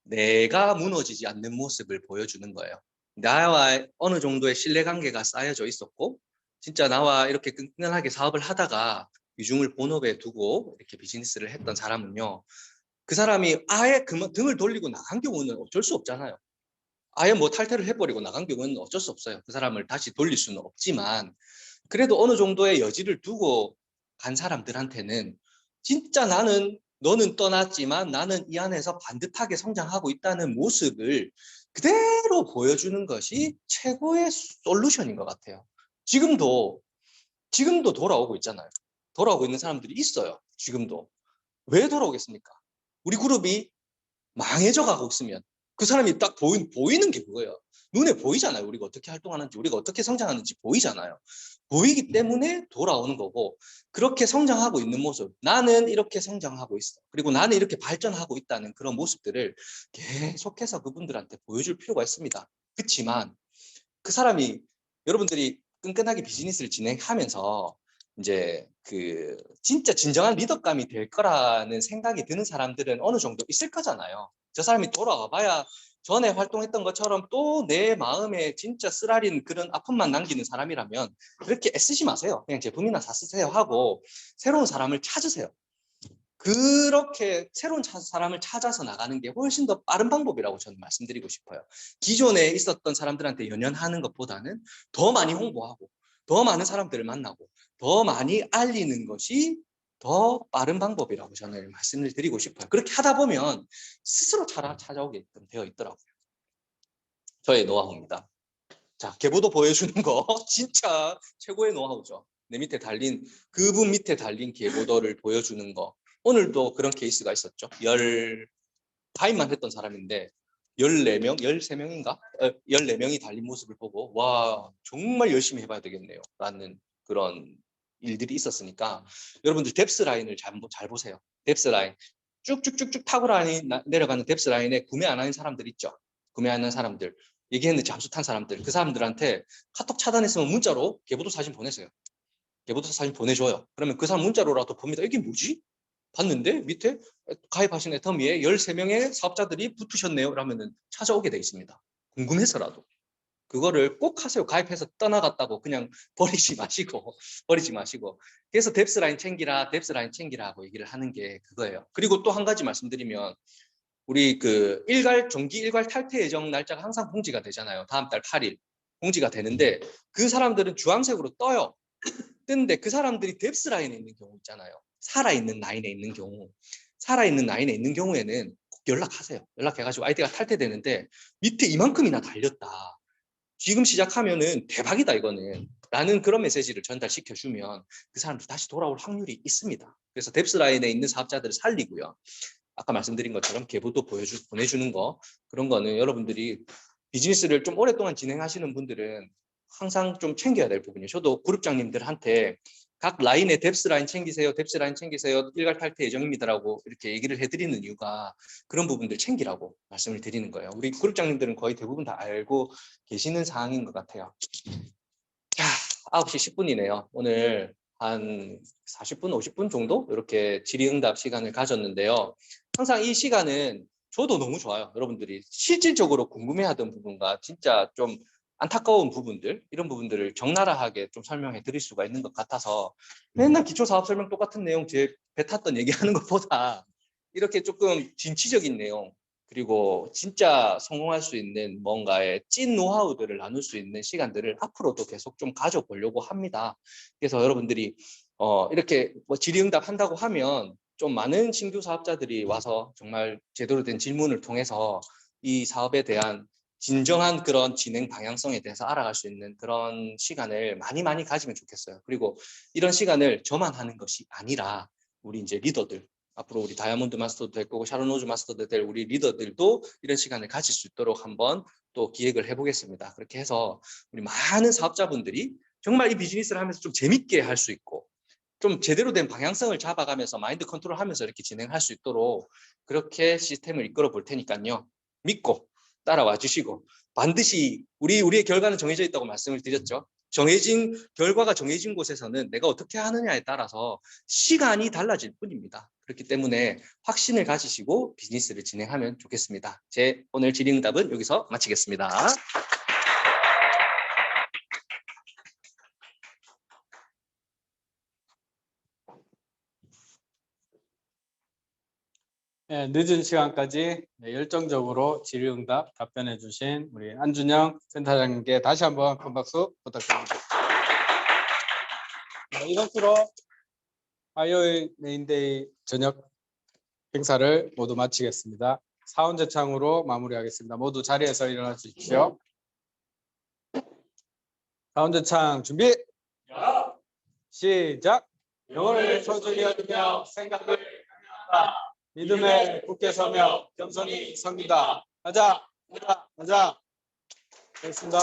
내가 무너지지 않는 모습을 보여주는 거예요. 나와 어느 정도의 신뢰관계가 쌓여져 있었고, 진짜 나와 이렇게 끈끈하게 사업을 하다가 비중을 본업에 두고 이렇게 비즈니스를 했던 사람은요, 그 사람이 아예 등을 돌리고 나간 경우는 어쩔 수 없잖아요. 아예 뭐 탈퇴를 해버리고 나간 경우는 어쩔 수 없어요. 그 사람을 다시 돌릴 수는 없지만, 그래도 어느 정도의 여지를 두고 간 사람들한테는 진짜 너는 떠났지만 나는 이 안에서 반듯하게 성장하고 있다는 모습을 그대로 보여주는 것이 최고의 솔루션인 것 같아요. 지금도 돌아오고 있잖아요. 돌아오고 있는 사람들이 있어요. 지금도. 왜 돌아오겠습니까? 우리 그룹이 망해져 가고 있으면 그 사람이 딱 보이는 게 그거예요. 눈에 보이잖아요. 우리가 어떻게 활동하는지, 우리가 어떻게 성장하는지 보이잖아요. 보이기 때문에 돌아오는 거고, 그렇게 성장하고 있는 모습, 나는 이렇게 성장하고 있어, 그리고 나는 이렇게 발전하고 있다는 그런 모습들을 계속해서 그분들한테 보여줄 필요가 있습니다. 그렇지만 그 사람이, 여러분들이 끈끈하게 비즈니스를 진행하면서 이제 진짜 진정한 리더감이 될 거라는 생각이 드는 사람들은 어느 정도 있을 거잖아요. 저 사람이 돌아와 봐야 전에 활동했던 것처럼 또 내 마음에 진짜 쓰라린 그런 아픔만 남기는 사람이라면 그렇게 애쓰지 마세요. 그냥 제품이나 쓰세요 하고 새로운 사람을 찾으세요. 그렇게 새로운 사람을 찾아서 나가는 게 훨씬 더 빠른 방법이라고 저는 말씀드리고 싶어요. 기존에 있었던 사람들한테 연연하는 것보다는 더 많이 홍보하고 더 많은 사람들을 만나고 더 많이 알리는 것이 더 빠른 방법이라고 저는 말씀을 드리고 싶어요. 그렇게 하다 보면 스스로 찾아오게끔 되어 있더라고요. 저의 노하우입니다. 자, 계보도 보여주는 거 진짜 최고의 노하우죠. 내 밑에 달린, 그분 밑에 달린 계보도를 보여주는 거. 오늘도 그런 케이스가 있었죠. 가입만 했던 사람인데 14명, 13명인가? 14명이 달린 모습을 보고 와, 정말 열심히 해봐야 되겠네요 라는 그런 일들이 있었으니까, 여러분들 뎁스 라인을 잘 보세요. 뎁스 라인 쭉쭉쭉쭉 타고 내려가는 뎁스 라인에 구매 안 하는 사람들 있죠. 구매하는 사람들, 얘기했는데 잠수 탄 사람들, 그 사람들한테 카톡 차단했으면 문자로 계보도 사진 보내세요. 계보도 사진 보내줘요. 그러면 그 사람 문자로라도 봅니다. 이게 뭐지? 봤는데 밑에 가입하신 애터미에 13명의 사업자들이 붙으셨네요 라면은 찾아오게 돼 있습니다. 궁금해서라도. 그거를 꼭 하세요. 가입해서 떠나갔다고 그냥 버리지 마시고 버리지 마시고. 그래서 뎁스라인 챙기라, 뎁스라인 챙기라 하고 얘기를 하는 게 그거예요. 그리고 또 한 가지 말씀드리면 우리 그 정기 일괄 탈퇴 예정 날짜가 항상 공지가 되잖아요. 다음 달 8일 공지가 되는데 그 사람들은 주황색으로 떠요. 뜨는데 그 사람들이 뎁스 라인에 있는 경우 있잖아요. 살아있는 라인에 있는 경우에는 꼭 연락하세요. 연락해가지고 아이디가 탈퇴되는데 밑에 이만큼이나 달렸다. 지금 시작하면은 대박이다 이거는. 라는 그런 메시지를 전달시켜주면 그 사람들 다시 돌아올 확률이 있습니다. 그래서 뎁스 라인에 있는 사업자들을 살리고요. 아까 말씀드린 것처럼 계보도 보내주는 거, 그런 거는 여러분들이 비즈니스를 좀 오랫동안 진행하시는 분들은 항상 좀 챙겨야 될 부분이에요. 저도 그룹장님들한테 각 라인에 뎁스 라인 챙기세요, 뎁스 라인 챙기세요, 일괄 탈퇴 예정입니다라고 이렇게 얘기를 해드리는 이유가 그런 부분들 챙기라고 말씀을 드리는 거예요. 우리 그룹장님들은 거의 대부분 다 알고 계시는 사항인 것 같아요. 자, 9시 10분이네요. 오늘 한 40분, 50분 정도 이렇게 질의응답 시간을 가졌는데요. 항상 이 시간은 저도 너무 좋아요. 여러분들이 실질적으로 궁금해하던 부분과 진짜 좀 안타까운 부분들, 이런 부분들을 적나라하게 좀 설명해 드릴 수가 있는 것 같아서 맨날 기초사업 설명 똑같은 내용 제 배 탔던 얘기하는 것보다 이렇게 조금 진취적인 내용, 그리고 진짜 성공할 수 있는 뭔가의 찐 노하우들을 나눌 수 있는 시간들을 앞으로도 계속 좀 가져보려고 합니다. 그래서 여러분들이 이렇게 뭐 질의응답 한다고 하면 좀 많은 신규 사업자들이 와서 정말 제대로 된 질문을 통해서 이 사업에 대한 진정한 그런 진행 방향성에 대해서 알아갈 수 있는 그런 시간을 많이 가지면 좋겠어요. 그리고 이런 시간을 저만 하는 것이 아니라 우리 이제 리더들, 앞으로 우리 다이아몬드 마스터도 될 거고 샤론 로즈 마스터도 될 우리 리더들도 이런 시간을 가질 수 있도록 한번 또 기획을 해보겠습니다. 그렇게 해서 우리 많은 사업자분들이 정말 이 비즈니스를 하면서 좀 재밌게 할 수 있고 좀 제대로 된 방향성을 잡아가면서 마인드 컨트롤하면서 이렇게 진행할 수 있도록 그렇게 시스템을 이끌어 볼 테니까요. 믿고 따라와 주시고 반드시 우리의 결과는 정해져 있다고 말씀을 드렸죠. 결과가 정해진 곳에서는 내가 어떻게 하느냐에 따라서 시간이 달라질 뿐입니다. 그렇기 때문에 확신을 가지시고 비즈니스를 진행하면 좋겠습니다. 제 오늘 질의응답은 여기서 마치겠습니다. 네, 늦은 시간까지 열정적으로 질의응답 답변해 주신 우리 안준영 센터장님께 다시 한번 큰 박수 부탁드립니다. 이것으로 화요일 메인데이 저녁 행사를 모두 마치겠습니다. 사원제창으로 마무리하겠습니다. 모두 자리에서 일어나 주십시오. 사원제창 준비! 시작! 영혼을 소중히 여기며 생각을 강요한다. 믿음에 굳게 서며 겸손히 섬기다. 가자! 됐습니다.